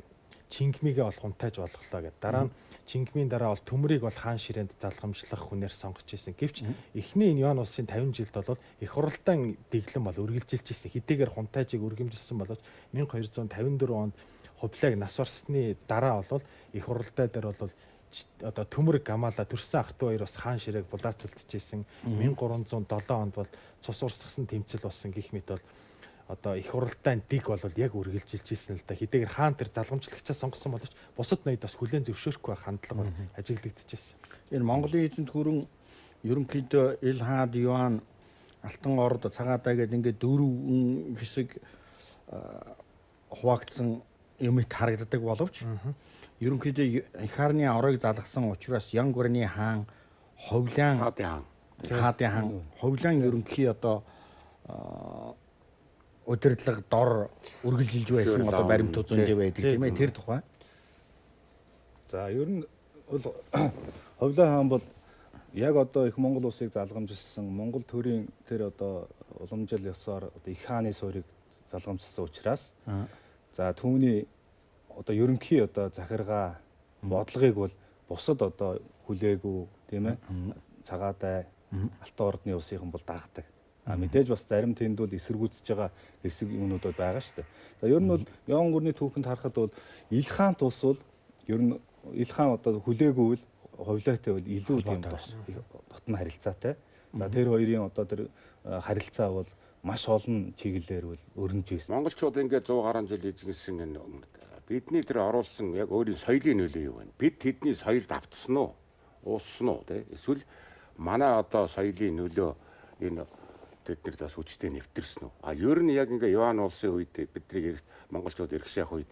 Чингмигээ бол хунтайж болголоо гэдэг. Дараа нь Чингмийн дараа бол төмрийг бол хаан ширээнд залгамжлах хүнээр сонгож ирсэн. Гэвч эхний энэ Юан улсын 50 жилд бол их хуралдаан дэглэм бол үргэлжилж ирсэн. Хэдийгээр хунтайжийг үргэлжилсэн боловч 1254 онд Хувлааг нас барсны дараа бол их хуралдай дээр бол одоо төмөр гамаала төрсэн ах トゥ хоёр бас хаан ширээг булаацалдж ирсэн. 1307 онд бол цус урсгасан тэмцэл болсон гэх мэт бол одоо их хуралдаан дэг бол яг үргэлжилж ирсэн л да. Хэдийгээр хаан тэр залгамжлагчаа сонгосон боловч бусад ноёд бас хүлээн зөвшөөрөхгүй хандлага бол ажиглагдчихсэн. Энэ Монголын эзэнт гүрэн ерөнхийдөө Ил хаад Юан Алтан орд цагаатаа гэдэг ингээд дөрвөн хэсэг хуваагдсан юмд харагддаг боловч ерөнхийдөө их хааны оройг залгасан учраас Ян гүрний хаан Хувлаан хаадын хаан Хувлаан ерөнхий одоо удирдлага дор үргэлжилж байсан одоо баримтууд зөндөө байдаг тийм ээ тэр тухай. За ер нь бол Хувлаа хаан бол яг одоо их Монгол улсыг залгамжилсан Монгол төрийн тэр одоо уламжлал ёсоор одоо их хааны суурийг залгамжилсан учраас за түүний одоо ерөнхий одоо захиргаа бодлогыг бол бусад одоо хүлээгүй тийм ээ цагаатай алтан ордны улсынхан бол дагдаг. Мэдээж бас зарим тэнд бол эсэргүүцэж байгаа хэсэг юмнууд байгаа шүү дээ. За ер нь бол Юан гүрний түүхэнд харахад бол Ил хаант улс бол ер нь Ил хаан одоо хүлээгүй бол Хувлаатай бол илүү тийм дотн харилцаатай. За тэр хоёрын одоо тэр харилцаа бол маш олон чиглэлээр бол өрнөж байсан. Монголчууд ингээд 100 гаруй жил эзэмсэн энэ бидний тэр оруулсан яг өөрийн соёлын нөлөө юу вэ? Бид тэдний соёлд автсан уу? Ууссан уу те? Эсвэл манай одоо соёлын нөлөө энэ тэднэр бас хүчтэй нэвтэрсэн үү? А ер нь яг ингээ Юань улсын үед бидний монголчууд ирэх шах үед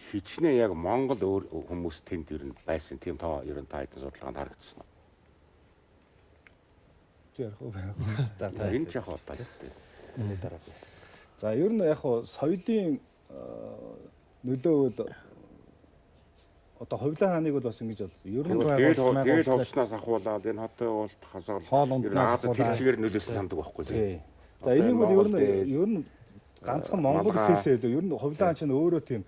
хичнээн яг монгол хүмүүс тэнд ер нь байсан тийм тоо ер нь та хэдэн судалгаанд харагдсан уу? Ярих уу? За энэ ч яг удаа л дээ. Дараа. За ер нь яг соёлын нөлөө бол одоо Хувлаа хааныг бол бас ингэж бол ер нь тэгэл хувцснаас ахуулаад энэ хотын уулт хасаал ер нь Азад хэлчгээр нөлөөсөн сандаг байхгүй тийм. За энийг бол ер нь ганцхан Монгол хэлээсээ ер нь Хувлаа хаан чинь өөрөө тийм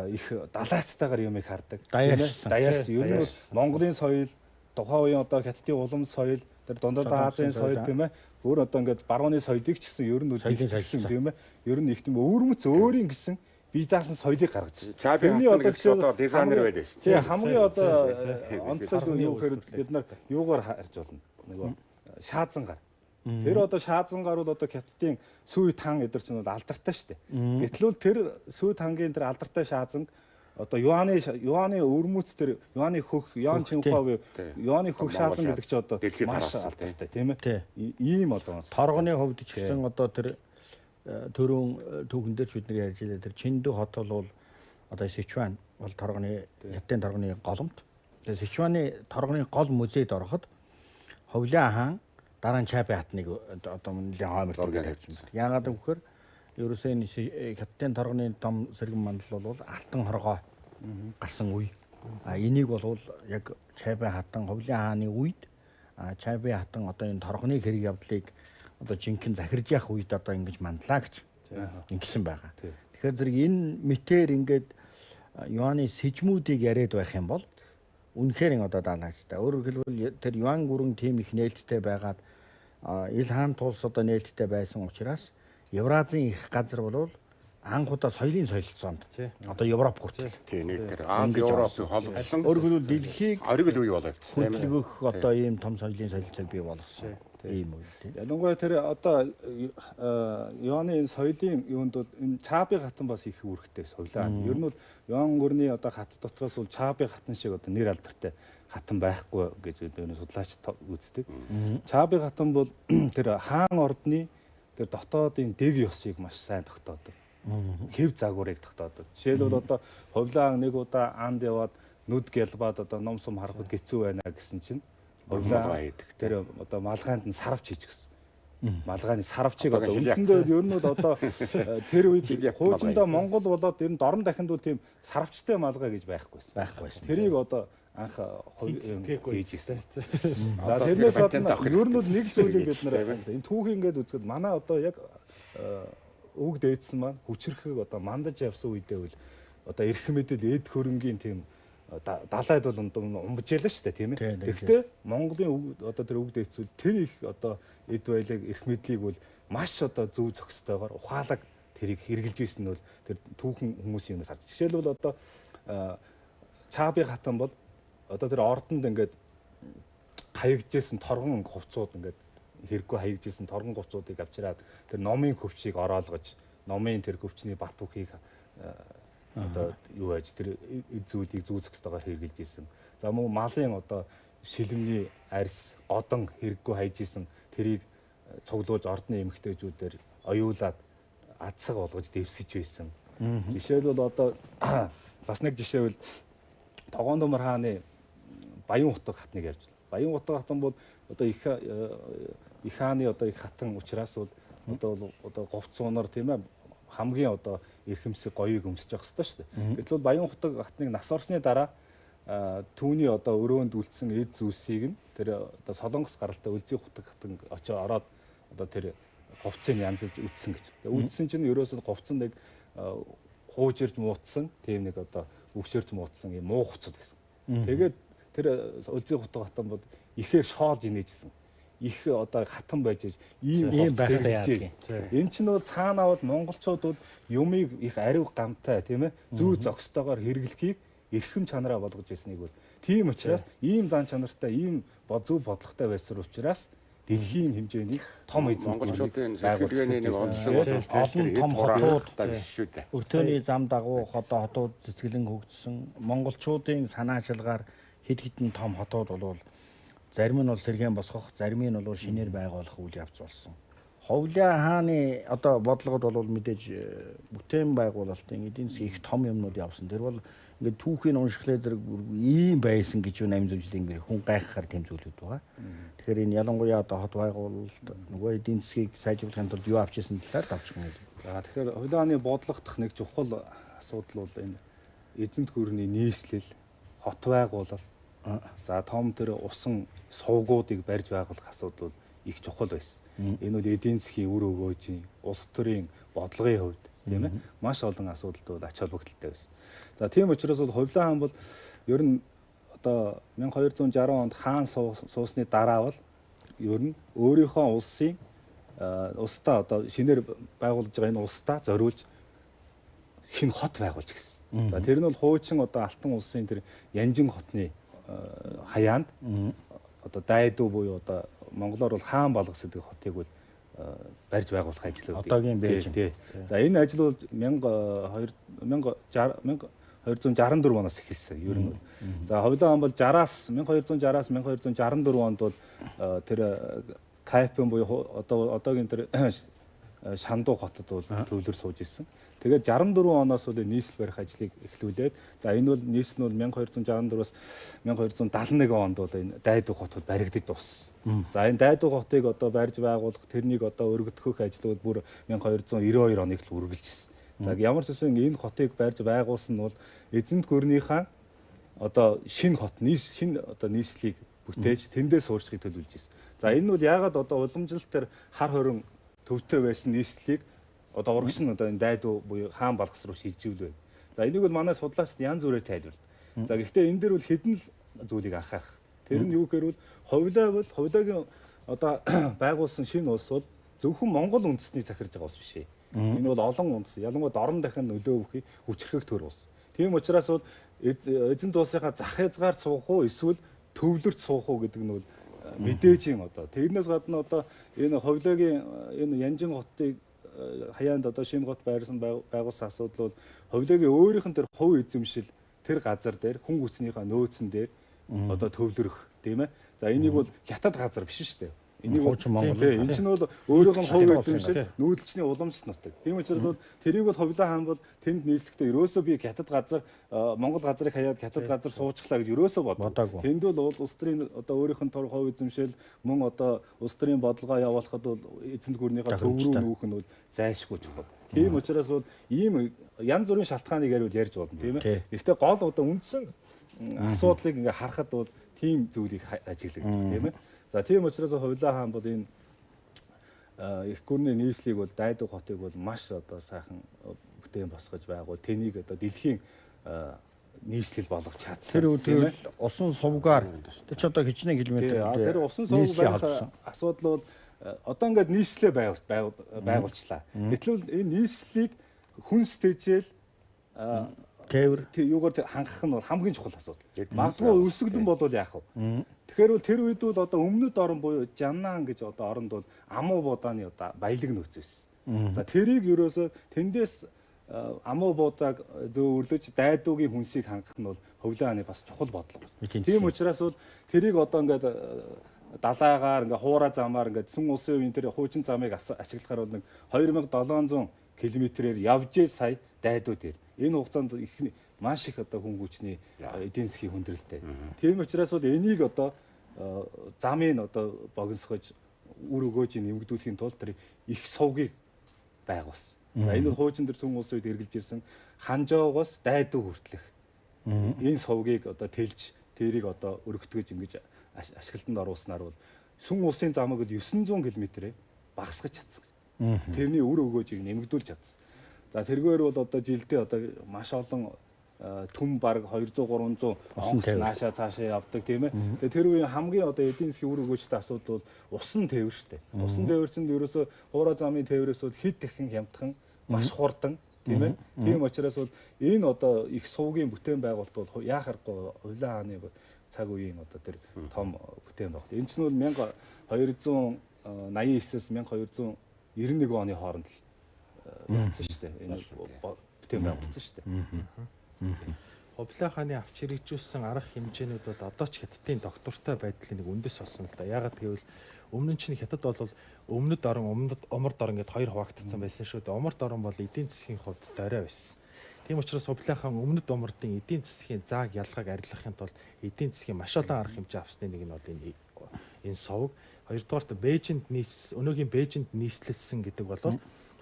их далайцтайгаар юм их хардаг. Даяарс ер нь Монголын соёл, тухайн үеийн одоо хятадын улам соёл, тэр дундад Азийн соёл тийм ээ. Өөр одоо ингээд барууны соёлыг ч гэсэн ер нь хэлсэн тийм ээ. Ер нь их тийм өөрмөц өөрийн гэсэн бие даасан соёлыг гаргаж байна. Тэрний одоо дизайнер байдаг шүү. Тийм хамгийн одоо онцлог юу гэхээр бид нар юугаар харж болно. Нөгөө шаазангаар. Тэр одоо шаазангаар бол одоо хятадын сүй тан эдэр чинь бол алдартай шүү дээ. Гэтэл тэр сүй тангийн тэр алдартай шаазанг одоо Юаны өрмөц тэр Юаны хөх Юан Чинхуа Юаны хөх шаазан гэдэг чинь одоо маш алдартай тийм ээ. Ийм одоо торгоны хувьд ч гэсэн одоо тэр төрөн түүхэн дээр ч бид нар ярьж байлаа. Тэр Чиндүү хот бол одоо Сичуан бол торгоны хятадын торгоны голомт. Тэр Сичуаны торгоны гол музейд ороход Хувлаа хаан дараа нь Чапи хатныг одоо нэлээд хойморт тавьсан байна. Яагаад гэвэл ерөөсөө энэ хятадын торгоны том сэргэн мандал бол алтан хоргоо гарсан үе. Энийг бол яг Чапи хатан Хувлаа хааны үед Чапи хатан одоо энэ торгоны хэрэг явдлыг одоо жинхэнэ захирж явах үед одоо ингэж мандлаа гэж ингэсэн байгаа. Тэгэхээр зэрэг энэ мэтэр ингээд Юаны сэжмүүдийг яриад байх юм бол үнэхээр одоо даалгавчтай. Өөрөөр хэлбэл тэр Юан гүрэн тийм их нээлттэй байгаад ил хаан тулс одоо нээлттэй байсан учраас Евразийн их газар бол анх удаа соёлын солилцоонд одоо Европ хүртэл тийм нэг тэр Ази Европыг холбосон өөрөөр хэлбэл дэлхийг ориг л үе болгочихсон юм. Хөдөлгөх одоо ийм том соёлын солилцоог бий болгосон. Ийм үе тийм. Ялангуяа тэр одоо Юаны соёлын юунд бол энэ Чаби хатан бас их үүрэгтэй соёлоо. Ер нь бол Юан гүрний одоо хат дотроос бол Чаби хатан шиг одоо нэр алдартай хатан байхгүй гэж энэ судлаач үздэг. Чаби хатан бол тэр хаан ордны тэр дотоодын дэг ёсыг маш сайн тогтоодог. Хэв загварыг тогтоодог. Жишээлбэл одоо Хувлаа нэг удаа анд яваад нүд гэлбаад одоо ном сум харахад хэцүү байна гэсэн чинь Хувлаа тэр одоо малгайнд нь сарвч хийчихсэн. Малгайны сарвчийг одоо үндсэндээ ер нь бол одоо тэр үед хуучиндаа Монгол болоод ер нь дорн дахинд бол тийм сарвчтай малгай гэж байхгүйсэн. Тэрийг одоо анх хийж ирсэн. За тэрнээс гадна ер нь бол нэг зүйлийг бид нар энэ түүхийн ингээд үзэхэд манай одоо яг үг дээдсэн маань хүчрэхэг одоо мандаж явсан үедээ бол одоо эрх мэдэл эд хөрөнгийн тийм далайд бол умбжээлээ шүү дээ тийм ээ. Тэгэхдээ Монголын одоо тэр үг дээдсүүл тэр их одоо эд баялаг эрх мэдлийг бол маш одоо зөв зохистойгоор ухаалаг тэрийг хэрэгжилж ийсэн нь бол тэр түүхэн хүмүүсийн юмнаас харж. Жишээлбэл одоо Чаби хатан бол одоо тэр ордонд ингээд хаягджсэн торгон хувцууд ингээд хэрэггүй хаягджсэн торгон хувцуудыг авчираад тэр номын хөвчийг ороолгож номын тэр хөвчний бат бүхийг одоо юу яаж тэр зүйлийг зүү зохистойгоор хэрэгжилж ийсэн. За мөн малын одоо шилэмний арьс годон хэрэггүй хайж ийсэн тэрийг цуглуулж ордны эмэгтэйчүүдээр оюулаад адсаг болгож дэвсэж байсан. Жишээлбэл одоо бас нэг жишээ бол Тогоон Думар хааны Баян утга хатныг ярьж байна. Баян утга хатан бол одоо их хааны одоо их хатан учраас бол одоо говцуунаар тийм ээ хамгийн одоо эрхэмсэг гоёыг өмсөж явах хэрэгтэй шүү дээ. Гэтэл Баян утга хатныг нас орсны дараа түүний одоо өрөөнд үлдсэн эд зүйлсийг нь тэр одоо Солонгос гаралтай Үлзий утга хатан очоо ороод одоо тэр говцыг янзлж үдсэн гэж. Үдсэн чинь ерөөсөө говцон нэг хуужирж муутсан тийм нэг одоо өвшөрч муутсан юм муу хувцад гэсэн. Тэгээд тэр Үлзий утга хатан бол ихээр шоолж инээжсэн. Их одоо хатан байж ийм байхтай яадаг. Энэ чинь бол цаанаа бол монголчууд бол юмыг их ариу гамтай тийм ээ зүү зохистойгоор хэрэглэхийг эрхэм чанараа болгож ирснийг бол тийм учраас ийм зан чанартай ийм зөв бодлоготой байсан учраас дэлхийн хэмжээний том эзэн монголчуудын сэтгэлгээний нэг онцлог олон том хотууд биш шүү дээ. өртөөний зам дагуу хотууд цэцгэлэн хөгжсөн монголчуудын санаачилгаар хэд хэдэн том хотууд бол зарим нь бол сэргээн босгох, зарим нь бол шинээр байгуулах үйл явц болсон. Ховлын хааны одоо бодлогод бол мэдээж бүтээн байгуулалтын эдийн засгийн их том юмнууд явсан. Тэр бол ингээд түүхийн уншихлаа зэрэг ийм байсан гэж юу 8 зүйлийн гэр хүн гайхахаар тэмцүүлээд байгаа. Тэгэхээр энэ ялангуяа одоо хот байгуулалт нөгөө эдийн засгийг сайжруулахын тулд юу авчирсан талаар давчхан хэлье. За тэгэхээр ховлын хааны бодлогодох нэг чухал асуудал бол энэ эзэнт гүрний нийслэл, хот байгуулалт, за том тэр усан сувгуудыг барьж байгуулах асуудал бол их чухал байсан. Энэ бол эдийн засгийн үр өгөөжийн, улс төрийн бодлогын хувьд тийм ээ маш олон асуудалд ач холбогдолтой байсан. За тийм учраас бол ховлын хаан бол ер нь одоо 1260 онд хаан суусны дараа бол ер нь өөрийнхөө улсын улстай одоо шинээр байгуулж байгаа энэ улстай зориулж шинэ хот байгуулж гисэн. За тэр нь бол хуучин одоо Алтан улсын тэр Янжин хотны хаяанд одоо дайдуу буюу одоо монголоор бол хаан балгас гэдэг хотыг бол барьж байгуулах ажил үү. Одоогийн байж. За энэ ажил бол 1264 оноос эхэлсэн. Ер нь. За ховлын хаан бол 1260-аас 1264 онд бол тэр Кайпен буюу одоогийн тэр Шандуу хотод бол төвлөр сууж исэн. Тэгээд 64 оноос бол нийслэл барих ажлыг эхлүүлээд за энэ бол нийслэл нь 1264-аас 1271 онд бол энэ Дайдуу хотод баригдаж дууссан. За энэ Дайдуу хотыг одоо барьж байгуулах тэрнийг одоо өргөдгөх ажлууд бүр 1292 оныг л үргэлжилсэн. За ямар ч үсэн энэ хотыг барьж байгуулсан нь бол эзэнт гүрнийхээ одоо шинэ хот шинэ одоо нийслэлийг бүтээж тэндээ суурьшихыг төлөвлөж ирсэн. За энэ бол яагаад одоо уламжлалт төр хар хорин төвтэй байсан нийслэлийг одоо урагш нь одоо энэ Дайдуу буюу хаан балгас руу шилжүүлвэ. За энийг бол манай судлаач янз бүрээр тайлбарлав. За гэхдээ энэ дээр бол хэдэн л зүйлийг анхаарах. Тэр нь юу гэхээр бол ховлоогийн одоо байгуулсан шинэ улс бол зөвхөн Монгол үндэсний захирж байгаа улс биш ээ. Энэ бол олон үндэс, ялангуяа дорн дахин нөлөө өгөх хүчрхэг төр улс. Тийм учраас бол эзэнт улсынхаа зах хязгаар суух уу эсвэл төвлөрч суух уу гэдэг нь бол мэдээжийн одоо тэрнээс гадна одоо энэ ховлоогийн энэ Янжин хотыг хаяанд одоо шинэ хот байгуулсан асуудал бол ховлоогийн өөрийнх нь тэр хувь эзэмшил тэр газар дээр хүн хүчнийхээ нөөцөн дээр одоо төвлөрөх тийм ээ. За энийг бол хятад газар биш шүү дээ. Энийг хуучин Монгол. Энэ чинь бол өөрийнх нь хувь эзэмшил нүүдэлчний уламжлалт нутаг. Тийм учраас бол тэрийг бол ховлын хаан бол тэнд нийслэхдээ ерөөсөө би хятад газар Монгол газрыг хаяад хятад газар суучихлаа гэж ерөөсөө боддог. Тэнд бол улс төрийн одоо өөрийнх нь хувь эзэмшил мөн одоо улс төрийн бодлогоо явуулахад бол эзэнт гүрнийхээ төв рүү нүүх нь бол зайлшгүй чухал. Тийм учраас бол ийм янз бүрийн шалтгааныг ярьж болно тийм ээ. Гэхдээ гол одоо үндсэн асуудлыг ингээ харахад бол тийм зүйлийг ажиглагдаг тийм ээ. За тийм учраас ховлын хаан бол энэ их гүрний нийслэлийг бол Дайдуу хотыг бол маш одоо сайхан бүтээн босгож байгуул. Тэнийг одоо дэлхийн нийслэл болгож чадсан. Тэр үедээ усан сувгаар тэр ч одоо хичнээн километр. Тэр усан сувгаар асуудал бол одоо ингээд нийслэлээ байгуулчлаа. Гэтэл энэ нийслэлийг хүнс тэжээл тээвэр юугаар хангах нь бол хамгийн чухал асуудал. Магадгүй өсөглөн болвол яах вэ? Тэгэхээр бол тэр үед бол одоо өмнөд орн буюу Жаннаан гэж одоо оронд бол Амуу буудааны одоо баялаг нөөц байсан. За тэрийг ерөөсө тэндээс Амуу буудааг зөөвөрлөж Дайдуугийн хүнсийг хангах нь бол ховлын хааны бас чухал бодлого байсан. Тийм учраас бол тэрийг одоо ингээд далайгаар ингээд хуурай замаар ингээд сүм улсын үеийн тэр хуучин замыг ашиглахаар бол нэг 2700 км-ээр явж сая Дайдуу дээр. Энэ хугацаанд их маш их одоо хүн хүчний эдийн засгийн хүндрэлтэй. Тийм учраас бол энийг одоо замын одоо богиносгож үр өгөөжийг нэмэгдүүлэхийн тулд тэр их сувгийг байгуулсан. За энэ бол хуучин төр сүм улс үед эргэлж ирсэн Ханжоогоос Дайдуу хүртэлх энэ сувгийг одоо тэлж тэрийг одоо өргөтгөж ингэж ашиглалтанд оруулснаар бол сүм улсын замыг 900 км-ээр багасгаж чадсан. Тэрний үр өгөөжийг нэмэгдүүлж чадсан. За тэргээр бол одоо жилдээ одоо маш олон түн бараг 200-300 онц наашаа цаашаа явдаг тийм ээ. Тэгээ тэр үеийн хамгийн одоо эдийн засгийн үр өгөөжтэй асуудал бол усан тээвэр шүү дээ. Усан тээвэрчэнд ерөөсө хуурай замын тээврээс бол хэд дахин хямдхан маш хурдан тийм ээ. Тийм учраас бол энэ одоо их сувгийн бүтээн байгуулалт бол яахаргүй ховлын хааны цаг үеийн одоо тэр том бүтээн баг. Энэ чинь бол 1289-с 1291 оны хооронд л болсон шүү дээ. Энэ бүтээн байгуулсан шүү дээ. Хувлаа хааны авч хэрэгжүүлсэн арга хэмжээнүүд бол одоо ч хятадын доктортой байдлын нэг үндэс болсон л да. Яагаад гэвэл өмнө нь чинь хятад бол өмнөд орон умард орон гэдээ хоёр хуваагдсан байсан шүү дээ. Умард орон бол эдийн засгийн хувьд дорой байсан. Тийм учраас хувлаа хаан өмнөд умардын эдийн засгийн зааг ялгааг арилгахын тулд эдийн засгийн маш олон арга хэмжээ авсны нэг нь бол энэ совг. Хоёрдугаарт өнөөгийн Бээжинд нийслэлсэн гэдэг бол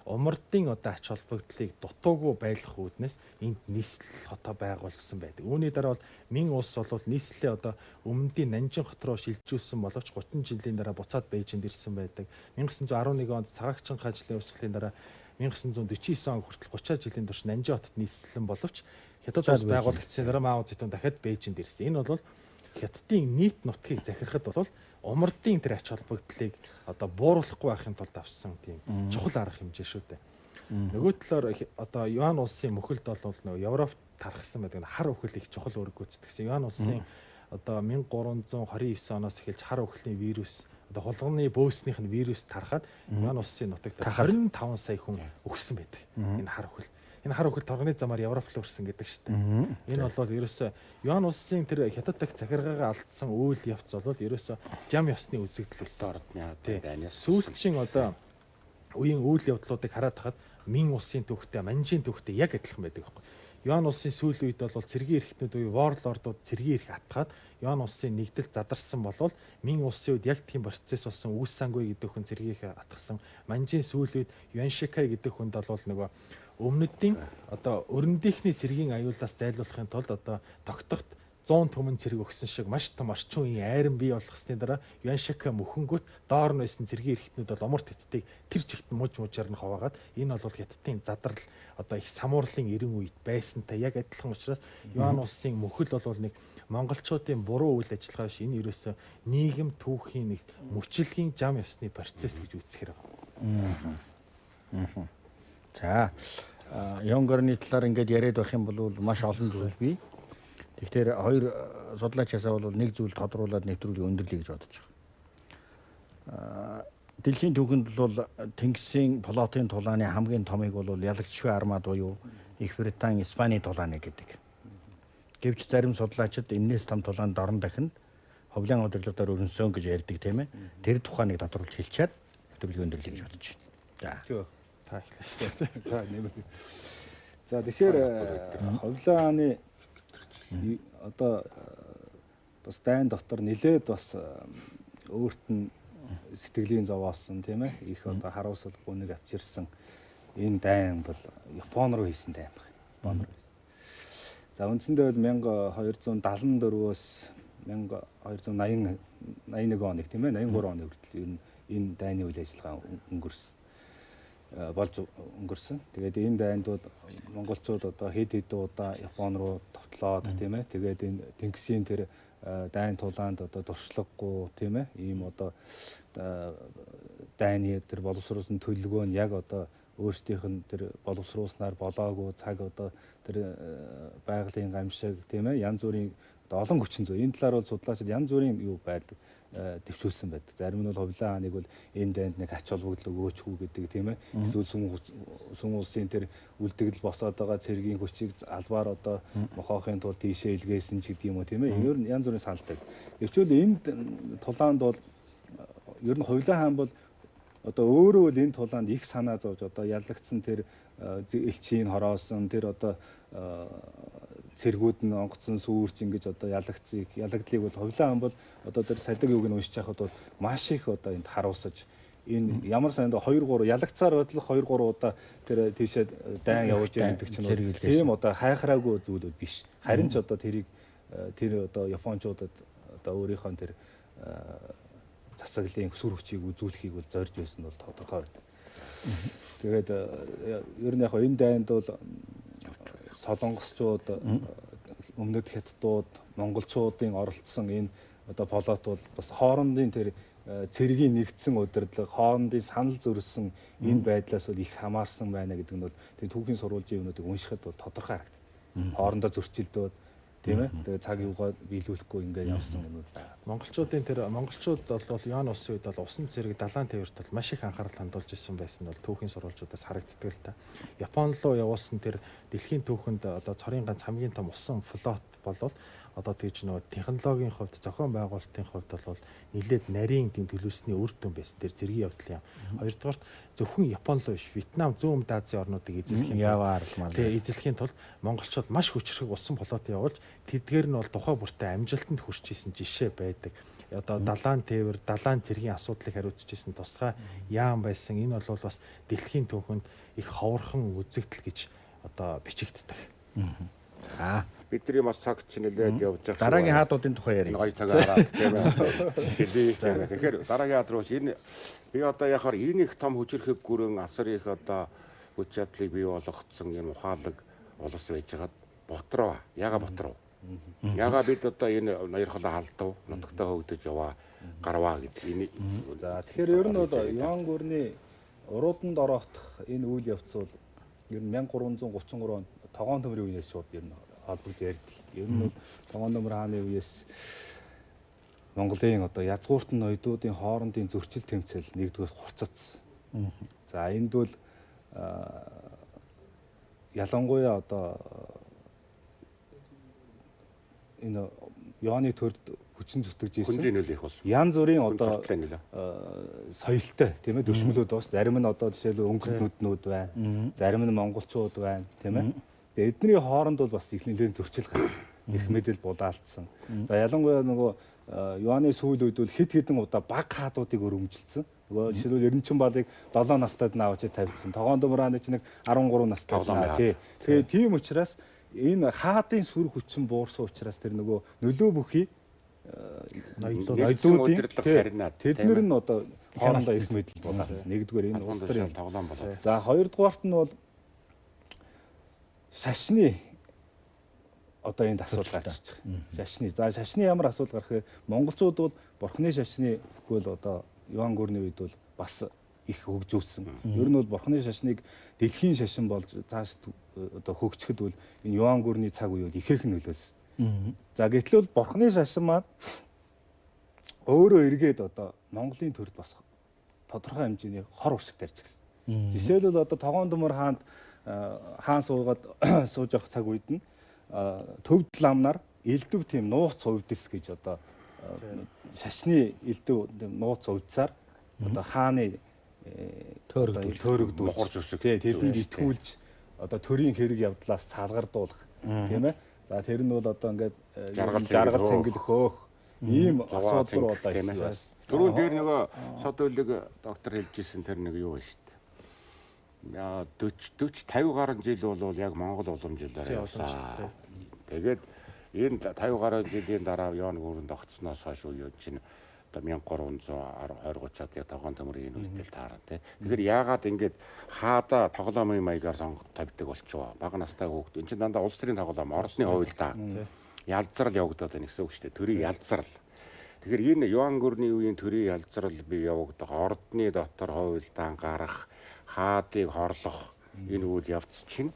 умардын одоо ач холбогдлыг дутуугүй байлгах үүднээс энд нийслэл хотоо байгуулсан байдаг. Үүний дараа бол Мин улс бол нийслэлээ одоо өмнөдийн Нанжин хот руу шилжүүлсэн боловч 30 жилийн дараа буцаад Бээжинд ирсэн байдаг. 1911 онд цагаагчин хажлын өсгөлийн дараа 1949 он хүртэл 30 жилийн турш Нанжин хотод нийслэлэн боловч Хятад улс байгуулагдсан дараа Мао Цзэдун дахиад Бээжинд ирсэн. Энэ бол Хятадын нийт нутгийг захирахад бол умардын тэр ач холбогдлыг одоо бууруулахгүй байхын тулд авсан тийм чухал арга хэмжээ шүү дээ. Нөгөө талаар одоо Юань улсын мөхөлд бол нөгөө Европт тархсан байдаг хар үхэл их чухал үүрэг гүйцэтгэсэн. Юань улсын одоо 1329 оноос эхэлж хар үхлийн вирус одоо хулганы бөөснийх нь вирус тарахад Юань улсын нутагт 25 сая хүн өгсөн байдаг. Энэ хар үхэл. Энэ хар үхэл торгоны замаар Европ руу өрсөн гэдэг шүү дээ. Энэ бол ерөөсөө Юань улсын тэр хятад дахь захиргаагаа алдсан үйл явц бол ерөөсөө жам ёсны үзэгдэл болсон ордны дайнаас сүүлчийн одоо үеийн үйл явдлуудыг хараад хахад Мин улсын түүхтэй Манжийн түүхтэй яг адилхан байдаг байхгүй. Юань улсын сүүлийн үед бол цэргийн эрхтнүүд буюу warlord-ууд цэргийн эрх атгаад Юань улсын нэгдэл задарсан болвол Мин улсын үед яг тийм процесс болсон Үс Сангуй гэдэг хүн цэргийг атгсан. Манжийн сүүлийн үед Юаньшикай гэдэг хүнд бол нөгөө өмнөдийн одоо өрөндийнхний цэргийн аюулаас зайлуулахын тулд одоо тогтохт 100 түмэн цэрэг өгсөн шиг маш том орчин үеийн айран бий болгосны дараа Юаньшика мөхөнгөт доор нь байсан цэргийн эрхтнүүд бол умарт хятадыг тэр чигт мужаар нь хаваагаад энэ бол хятадын задрал одоо их самуурлын 90 үед байсантай яг адилхан учраас Юань улсын мөхөл бол нэг монголчуудын буруу үйл ажиллагаа биш энэ ерөөсөө нийгэм түүхийн нэг мөчлөгийн жам ёсны процесс гэж үзэхэр байна. За Ёнгорны талаар ингээд яриад байх юм бол маш олон зүйл бий. Тэгэхээр хоёр судлаачаасаа бол нэг зүйл тодруулаад нэвтрүүлгийг өндөрлөе гэж бодож байгаа. Дэлхийн түүхэнд бол Тэнгисийн флотын тулааны хамгийн томыг бол ялагчгүй армад буюу Их Британи, Испани тулааны гэдэг. Гэвч зарим судлаачид энэс том тулаанд орон дахинд ховлын удирдлагаар өрнсөн гэж ярьдаг тийм ээ. Тэр тухайг тодруулж хэлчихэд нэвтрүүлгийг өндөрлөе гэж бодож байна. За. Та эхлэв. За тэгэхээр ховлааны одоо бас дайн дотор нилээд бас өөрт нь сэтгэлийн зовоосон тийм ээ их одоо харуулсал гүнийг авчирсан энэ дайн бол Япон руу хийсэн дайн байна. За үндсэндээ бол 1274-өөс 1281 оныг тийм ээ 83 оны хүртэл ер нь энэ дайны үйл ажиллагаа өнгөрсөн. Тэгээд энэ дайндууд монголчууд одоо хэд удаа Япон руу товтлоод тийм ээ. Тэгээд энэ Тэнгисийн тэр дайн тулаанд одоо дуршлаггүй тийм ээ. Ийм одоо дайны тэр боловсруулсан төлөвлөгөө нь яг одоо өөрсдийнх нь тэр боловсруулснаар болоогүй цаг одоо тэр байгалийн гамшиг тийм ээ. Янз бүрийн одоо олон хүчин зүйл. Энэ талаар бол судлаачид янз бүрийн юу байдаг дэвшүүлсэн байдаг. Зарим нь бол ховлын хааныг бол энэ дайнд нэг ач холбогдол өгөөчгүй гэдэг тийм ээ. Эсвэл сүм улсын тэр үлдэгдэл босоод байгаа цэргийн хүчийг албаар одоо мохоохын тулд тийшээ илгээсэн ч гэдэг юм уу тийм ээ. Ер нь янз бүрийн саналтай. Гэвчүүл энд тулаанд бол ер нь ховлын хаан бол одоо өөрөө л энэ тулаанд их санаа зовж одоо ялагдсан тэр элчийн хороосон тэр одоо цэргүүд нь онгоцон сүрч ингэж одоо ялагдлыг бол ховлын хаан бол одоо тэр цадиг юуг нь уншиж байхад бол маш их одоо энд харуулсаж энэ ямар санд 2 3 ялагцаар бодлох 2 3 удаа тэр тийшээ дайн явуулж байдаг чинь тийм одоо хайхраагүй зүйлүүд биш. Харин ч одоо тэр одоо японочдод одоо өөрийнхөө тэр засаглалын сүр хүчийг үзүүлэхийг бол зорж байсан бол тодорхой байна. Тэгээд ер нь яг энэ дайнд бол солонгосчууд өмнөд хятадууд монголчуудын оролцсон энэ одоо флот бол бас хоорондын тэр цэргийн нэгдсэн удирдлага хоорондын санал зөрсөн энэ байдлаас бол их хамаарсан байна гэдэг нь бол тэр түүхийн сурвалжийн юмнуудыг уншихад бол тодорхой харагдана. Хоорондоо зөрчилдөөд тийм ээ. Тэгээ цаг юугаа биелүүлэхгүй ингээд явсан юмуд байна. Монголчууд бол Юань улсын үед бол усан цэрэг далайн тээвэрт бол маш их анхаарал хандуулж ирсэн байсан нь бол түүхийн сурвалжуудаас харагддаг л та. Япон руу явуулсан тэр дэлхийн түүхэнд одоо цорын ганц хамгийн том усан флот болвол одоо тэгж нөгөө технологийн хувьд зохион байгуулалтын хувьд бол нэлээд нарийн тийм төлөвлөсний үр дүн байсан. Тэр зэргийн явдал юм. Хоёрдугаарт зөвхөн Япон руу биш, Вьетнам, Зүүн Өмнөд Азийн орнуудыг эзлэхийн тулд монголчууд маш хүчрхэг усан флот явуулж тэдгээр нь бол тухай бүртээ амжилтанд хүрч исэн жишээ байдаг. Одоо далайн тээвэр, далайн цэргийн асуудлыг хариуцж исэн тусгай яам байсан. Энэ бол бас дэлхийн түүхэнд их ховорхон үзэгдэл гэж одоо бичигддэг. Бидний бас цаг чинь нэлээд явж байгаа. Дараагийн хаадуудын тухай ярив. Гоё цаг хараад тийм ээ. Тэгэхээр дараагийн хаад руу энэ би одоо яхаар энэ их том хүчрхэг гүрэн асар их одоо хүч чадлыг бий болгоцсон энэ ухаалаг улс байж байгаа ботроо. Яга ботроо. Яга бид одоо энэ наяр холоо халдав, нутагтаа хөгдөж яваа гарваа гэдэг энэ. За тэгэхээр ер нь бол Юань гүрний урууданд орохдох энэ үйл явц бол ер нь 1333 онд тогоон төмрийн үеэс шууд ер нь холбогдож ярьдаг. Ер нь тогоон төмөр хааны үеэс Монголын одоо язгууртан ноёдуудын хоорондын зөрчил тэмцэл нэгдүгээр хурцацсан. За энд бол ялангуяа одоо энэ Юаны төрд хүчин зүтгэж ирсэн. Хүнзийн нөл их болсон. Янз бүрийн одоо соёлтой тийм ээ дөшмөлүүд бас зарим нь одоо жишээлбэл өнгөт нүднүүд байна. Зарим нь монголчууд байна тийм ээ. Тэгээ эдний хооронд бол бас их нэлээд зөрчил гарсан. Их мэдэл булаалтсан. За ялангуяа нөгөө Юаны сүүл үед бол хэд хэдэн удаа баг хаадуудыг өргөмжилсэн. Нөгөө жишээлбэл Эрдэнэчин балыг 7 настайд наваачаа тавьчихсан. Тогоон Думрааны чинь нэг 13 настай байна тий. Тэгээ тийм учраас энэ хаадын сүр хүчин буурсан учраас тэр нөгөө нөлөө бүхий ноёдуудын тэднэр нь одоо хоорондоо ирэх мэдэл булаасан. Нэгдүгээр энэ улс төрийн тоглоом болоо. За хоёрдугаарт нь бол шашны одоо энд асуудал гарч байгаа. Шашны. За шашны ямар асуудал гарах вэ? Монголчууд бол бурхны шашны хөл одоо Юань гүрний үед бол бас их хөгжүүлсэн. Ер нь бол бурхны шашныг дэлхийн шашин болж цааш одоо хөгжихэд бол энэ Юань гүрний цаг үе бол ихээхэн нөлөөлсөн. За гэтэл бол бурхны шашин маань өөрөө эргээд одоо Монголын төрд бас тодорхой хэмжээний хор уршиг тарьж гисэн. Жишээлбэл одоо тогоон төмөр хаанд хаан суугаад сууж явах цаг үед нь төвд ламнаар элдв тийм нууц увдс гэж одоо шашны элдв нууц увдсаар одоо хааны төөрөгдүүлж мохор зүсэг тэдэнд итгүүлж одоо төрийн хэрэг явдлаас цаалгардуулах тийм ээ. За тэр нь бол одоо ингээд жаргал цэнгэл хөөх ийм асуудал одоо тийм ээ. Түрүүн дээр нөгөө сод үлэг доктор хэлжсэн тэр нэг юу вэ шүү дээ. 40 50 гаруй жил бол яг Монгол уламжлалаар явсан. Тэгээд энэ 50 гаруй жилийн дараа Юань гүрэнд огцсноос хойш үе чинь одоо 1320-30-аад яг тогоон төмрийн үедэл таарна тий. Тэгэхээр яагаад ингэж хаада тоглоомын маягаар сонгож тавьдаг болчихоо. Бага настай хүүхд энэ чинь дандаа улс төрийн тоглоом, ордны хувилдаа ялцрал явагдаад байна гэсэн үг шүү дээ. Төрийн ялцрал. Тэгэхээр энэ Юань гүрний үеийн төрийн ялцрал бий явагдах, ордны дотор хувилдаан гарах, хаадыг хорлох энэ үйл явц чинь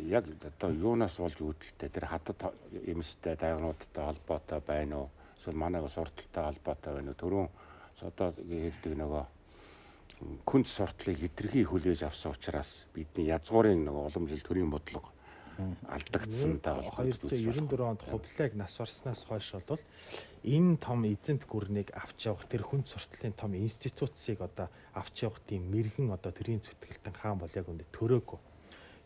яг одоо юунаас болж үүдэлтэй тэр хатад эмстэй дайгнуудтай холбоотой байна уу? Эсвэл манайга сурталтай холбоотой байна уу? Түрүүн одоо хэлдэг нөгөө күнц суртлыг хэтэрхий хүлээж авсан учраас бидний язгуурын нөгөө уламжлал төрийн бодлого алдагдсан та бол 294 онд хувлаг нас барснаас хойш бол энэ том эзэнт гүрнийг авч явах тэр хүнц суртлын том институцийг одоо авч явах тийм мэрэгэн одоо төрийн зүтгэлтэн хаан бол яг үүнд төрөөгүй.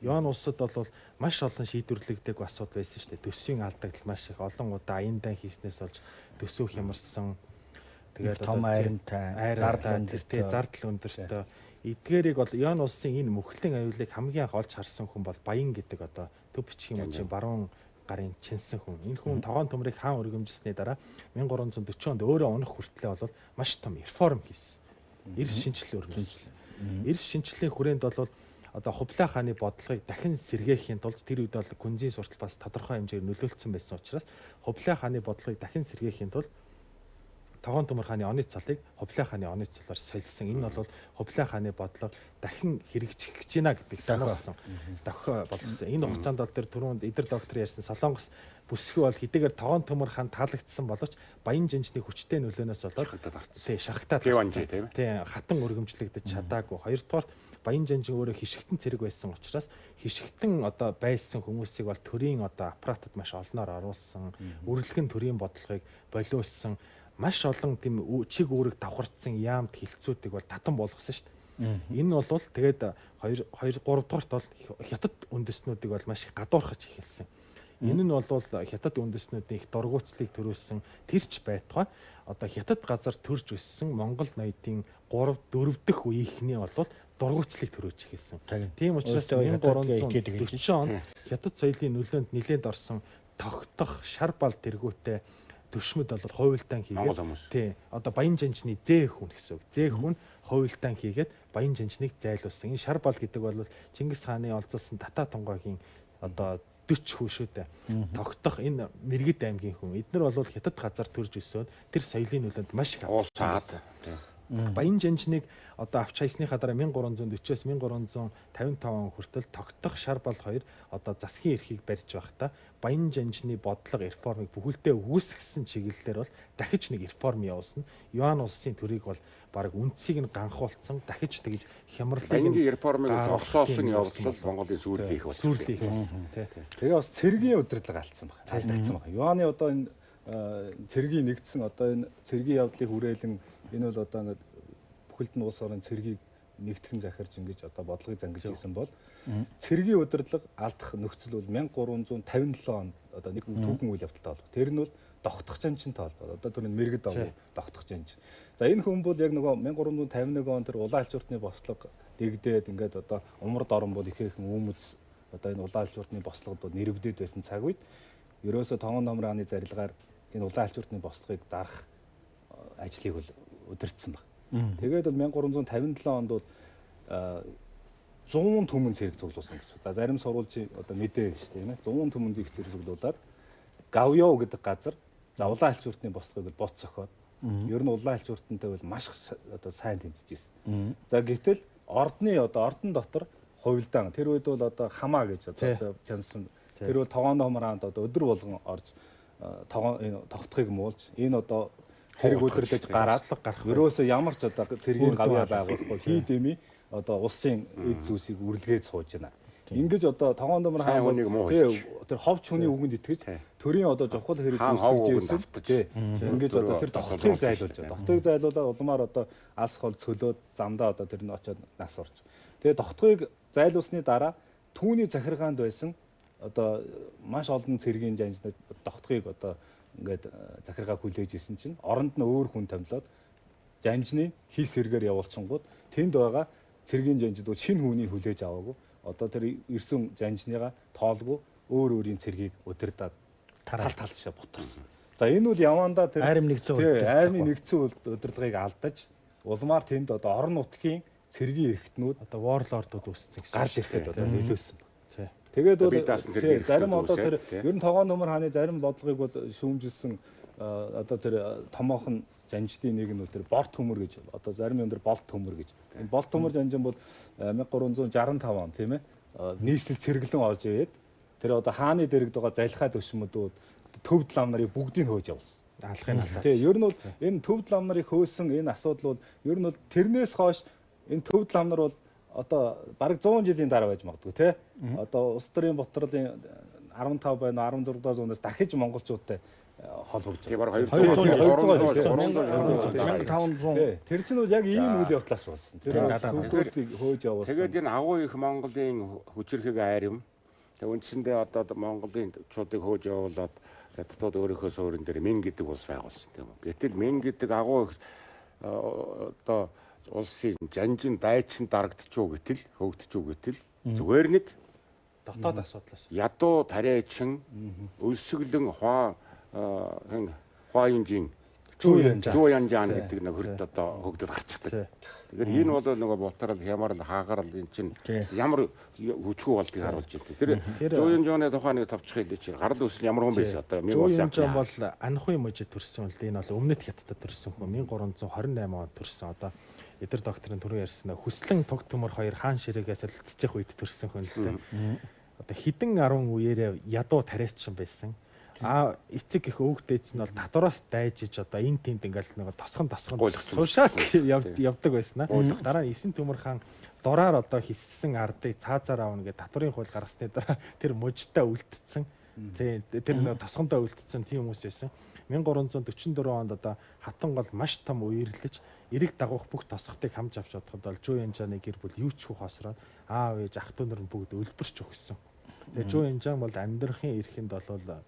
Юань улсад бол маш олон шийдвэрлэгдэг асуудал байсан шүү дээ. Төсвийн алдагдал маш их олон удаа аяндаа хийснээс болж төсөв хямарсан. Тэгээд том айрамтай, зардал өндөртэй. Эдгээрийг бол Юань улсын энэ мөхлийн аюулыг хамгийн анх олж харсан хүн бол Баян гэдэг одоо төв бичгийн мужийн баруун гарын чинсэн хүн. Энэ хүн тогоон төмрийг хаан өргөмжилсний дараа 1340 онд өөрөө унах хүртлээр бол маш том реформ хийсэн. Эрс шинжилгээ өргөмжилсэн. Эрс шинжилгээний хүрээнд бол одоо Хувлаа хааны бодлогыг дахин сэргээхийн тулд тэр үед бол күнзийн суртал бас тодорхой хэмжээгээр нөлөөлсөн байсан учраас Хувлаа хааны бодлогыг дахин сэргээхийн тулд тогоон төмөр хааны оны цалыг Хувлаа хааны оны цалаар солисон. Энэ бол Хувлаа хааны бодлого дахин хэрэгжих гэж байна гэдгийг сануулсан. Дохио болгосон. Энэ хугацаанд бол тэр түрүүнд эдэр доктор ярьсан Солонгос бүсгүй бол хэдийгээр тогоон төмөр хаан таалагдсан боловч Баян жанжны хүчтэй нөлөөнөөс болоод шахтаад хатан өргөмжлөгдөж чадаагүй. Хоёрдугаарт Баян жанжин өөрөө хишигтэн цэрэг байсан учраас хишигтэн одоо байсан хүмүүсийг бол төрийн одоо аппаратад маш олноор оруулсан, үргэлжлэн төрийн бодлогыг болиулсан, маш олон тийм чиг үүрэг давхарцсан яамд хилцүүдийг бол татан болгосон шүү дээ. Энэ бол тэгээд 2 3 дугаарт бол хятад үндэстнүүдийг бол маш их гадуурхаж эхэлсэн. Энэ нь бол хятад үндэстнүүдийн их дургуутслыг төрүүлсэн тэрч байтугай одоо хятад газар төрж өссөн Монгол ноёдын 3 4 дахь үеийнхний бол дургуутслыг төрөөж эхэлсэн. Тийм учраас 1340 онд хятад соёлын нөлөөнд нэлээд орсон тогтох шар бал тэргүүтэй төшмөд бол хувилдаан хийгээд тий одоо Баян жанжны зээ хүн гэсэн үг. Зээ хүн хувилдаан хийгээд Баян жанжныг зайлуулсан. Энэ шар бал гэдэг бол Чингис хааны олзолсон Татаа тунгаагийн одоо 40 хүн шүү дээ. Тогтох энэ Мэргэд аймгийн хүн. Эднэр бол хятад газар төрж өсөөд тэр соёлын нөлөөнд маш их авсан. Баян жанжныг одоо авч хайсныхаа дараа 1340-с 1355 хүртэл тогтох шар бал 2 одоо засгийн эрхийг барьж байхдаа Баян жанжны бодлого реформыг бүхэлдээ үүсгэсэн чиглэлээр бол дахиж нэг реформ явуулсан. Юан улсын төрийг бол баг үндсийг нь ганхуулсан, дахиж тэгж хямралыг Баянгийн реформыг зогсоосон явдал Монголын сүүлийн их болсон. Тэгээ бас цэргийн удирдлага алдсан байна. Алдагдсан байна. Юаны одоо энэ цэргийн нэгдсэн одоо энэ цэргийн явдлыг хүрээлэн энэ бол одоо ингээд бүхэлд нь улс орон цэргийг нэгтгэн захирж ингэж одоо бодлогыг зангиж ирсэн бол цэргийн удирдлага алдах нөхцөл бол 1357 онд одоо нэг түүхэн үйл явдалтай болов. Тэр нь бол догтох жанжинтай холбоо. Одоо тэр мэрэгд авах догтох жанж. За энэ хүн бол яг нөгөө 1351 он тэр улаан алчууртны бослого дэгдээд ингээд одоо умард орон бол ихээхэн үүмэц одоо энэ улаан алчууртны бослогод нэрвдээд байсан цаг үед ерөөсө тогоон номрын хааны зарилгаар энэ улаан алчууртны бослогыг дарах ажлыг бол удирдсан баг. Тэгээд бол 1357 онд бол 100 түмэн цэрэг цуглуулсан гэж. За зарим сурвалжийн одоо мэдээ шүү дээ, тийм ээ. 100 түмэн зэрэг цуглуулад Гавьяо гэдэг газар за улаан алчууртны бослогыг бот цохоод ер нь улаан алчууртантай бол маш одоо сайн тэмцэж ирсэн. За гэтэл ордон дотор хувилдаан тэр үед бол одоо хамаа гэж одоо чансан тэр бол тогоон номер хаанд одоо өдөр болгон орж тогтхыг муулж энэ одоо цэрэг удирдах гараад ерөөсөө ямар ч одоо цэргийн гавьяа байгуулахгүй хий дэмий одоо улсын эд зүйлсийг үрлгээд сууж байна. Ингэж одоо тогоон номер хаан тэр ховч хүний үгэнд итгэж төрийн одоо жохол хэрэг үүсгэж ирсэн. Ингэж одоо тэр тогтхыг зайлуулж байгаа. Тогтхыг зайлуулаад улмаар одоо алс хол цөлөөд замдаа одоо тэр нь очиод нас орж. Тэгээ тогтхыг зайлуулсны дараа түүний захиргаанд байсан одоо маш олон цэргийн жанжнууд тогтхыг одоо ингээд захиргаа хүлээж исэн чинь оронд нь өөр хүн томлоод жанжны хил сэргээр явуулчингууд тэнд байгаа цэргийн жанжид шинэ хүний хүлээж аваагүй одоо тэр ирсэн жанжныгаа тоолгүй өөр өөрийн цэргийг удирдаад тал шаа бутарсан. За энэ бол явандаа тэр арим нэгдсэн удирдлагыг алдаж улмаар тэнд одоо орон нутгийн цэргийн эрхтнүүд одоо варлордууд үүссэн гэсэн гарч ирэхэд одоо нөлөөсөн. Тэгээд бол зарим одоо тэр ер нь тогоон номер хааны зарим бодлогыг бол шүүмжилсэн одоо тэр томоохон жанждын нэг нь тэр болт төмөр гэж одоо зарим юм дээр болт төмөр гэж. Энэ болт төмөр жанжин бол 1365 он тийм ээ нийслэл цэргэлэн олж ирээд тэр одоо хааны дэрэгд байгаа залхай төшмөдүүд төвд лам нарыг бүгдийг хөөж явуулсан. Алхахын алхаа. Тийм ер нь бол энэ төвд лам нарыг хөөсөн энэ асуудал бол ер нь бол тэрнээс хойш энэ төвд лам нар бол одоо бараг 100 жилийн дараа байж магадгүй тий. Одоо улс төрийн ботролын 15 байна 16 дугаар зуунаас дахиж монголчуудтай холбогдож байгаа. Тэр чинь бол яг ийм үйл явдлаас болсон. Тэр төвдөлтийг хөөж явуулсан. Тэгээд энэ агуу их Монголын хүчирхэг айрам тэг үндсэндээ одоо Монголын чуудыг хөөж явуулаад хятадууд өөрийнхөө суурин дээр Мин гэдэг улс байгуулсан тийм үү. Гэтэл Мин гэдэг агуу их одоо улсын жанжин дайчин дарагдчихв гэтэл хөгдчихв гэтэл зүгээр нэг дотоод асуудлаас ядуу тариачин өлсгөлэн хуаинжийн Зүү Янжаан гэдэг нэг хөрд одоо хөгдөд гарчихдаг. Тэгэхээр энэ бол нөгөө бутарал, хямарал, хаагарал энэ чинь ямар хүчгүй болдгийг харуулж байна. Тэр Зүү Янжааны тухайн нэг товчхон хэлээ чи гарал үүсэл ямар хүн байсан одоо Зүү Янжаан бол анхны мужид төрсөн л дээ. Энэ бол өмнөд хятадд төрсөн хүн 1328 онд төрсөн. Одоо эдэр докторын түрүү ярьсан хүслэн туг төмөр хоёр хаан ширээгээ солилцчих үед төрсөн хүн л дээ. Одоо хідэн 10 үеэрээ ядуу тариачин байсан. Эцэг их өвөг дээдс нь бол татвараас дайжиж одоо энэ тэнд ингээл нэг тосгон суушаал явдаг байснаа. Дараа нь 9 төмөр хаан дураар одоо хиссэн ардыг цаазаар аавна гэдэг татварын хууль гаргасны дараа тэр мужидаа үлдсэн. Тэр нэг тосгондоо үлдсэн тийм хүмүүс байсан. 1344 онд одоо хатан гол маш том үерлэж эрэг дагуух бүх тосготыг хамж авч чадхад бол Зүү Янжааны гэр бүл юу ч хосроод аав ээж ах トゥ нар нь бүгд өлбөрч өгсөн. Тэгээ Зүү Янжаан бол амьдрахын эрхэнд бол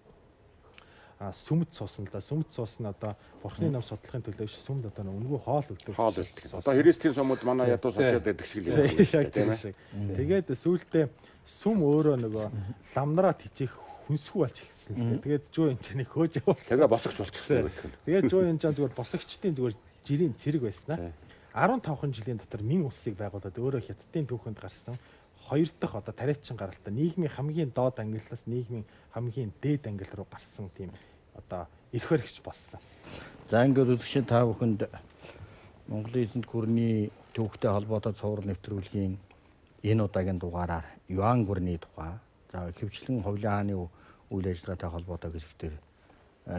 сүмд суусан л да. Сүмд суусан одоо бурхны нам судлахын төлөө сүмд одоо өнгөө хоол өгдөг. Одоо христийн сүмд манай ядуу сочод байдаг шиг л юм тийм ээ. Тэгээд сүүлдээ сүм өөрөө нөгөө ламнараа тижих хүнсгүй болж эхэлсэн л дээ. Тэгээд Зүү Янжааныг хөөж явуулсан. Тэгээ босогч болчихсон гэх юм. Тэгээд Зүү Янжаан зүгээр босогчдын зүгээр жирийн цэрэг байснаа. 15 жилийн дотор Мин улсыг байгуулад өөрөө хятадын түүхэнд гарсан 2 дахь одоо тариачин гаралтай нийгмийн хамгийн доод ангиллаас нийгмийн хамгийн дээд ангил руу гарсан тийм одоо эрх баригч болсон. За ингээд үзэгчид та бүхэнд Монголын эзэнт гүрний түүхтэй холбоотой цуврал нэвтрүүлгийн энэ удаагийн дугаараар Юань гүрний тухай за хэвчлэн Ховлын хааны үйл ажиллагаатай холбоотой хэсгээр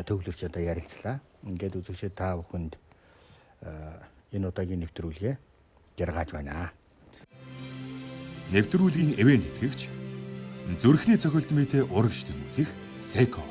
төвлөрч одоо ярилцлаа. Ингээд үзэгчид та бүхэнд энэ удаагийн нэвтрүүлгээ яргааж байна. Нэвтрүүлгийн эвэн нэтгэгч зүрхний цохилт мэт урагш тэмүүлэх Секо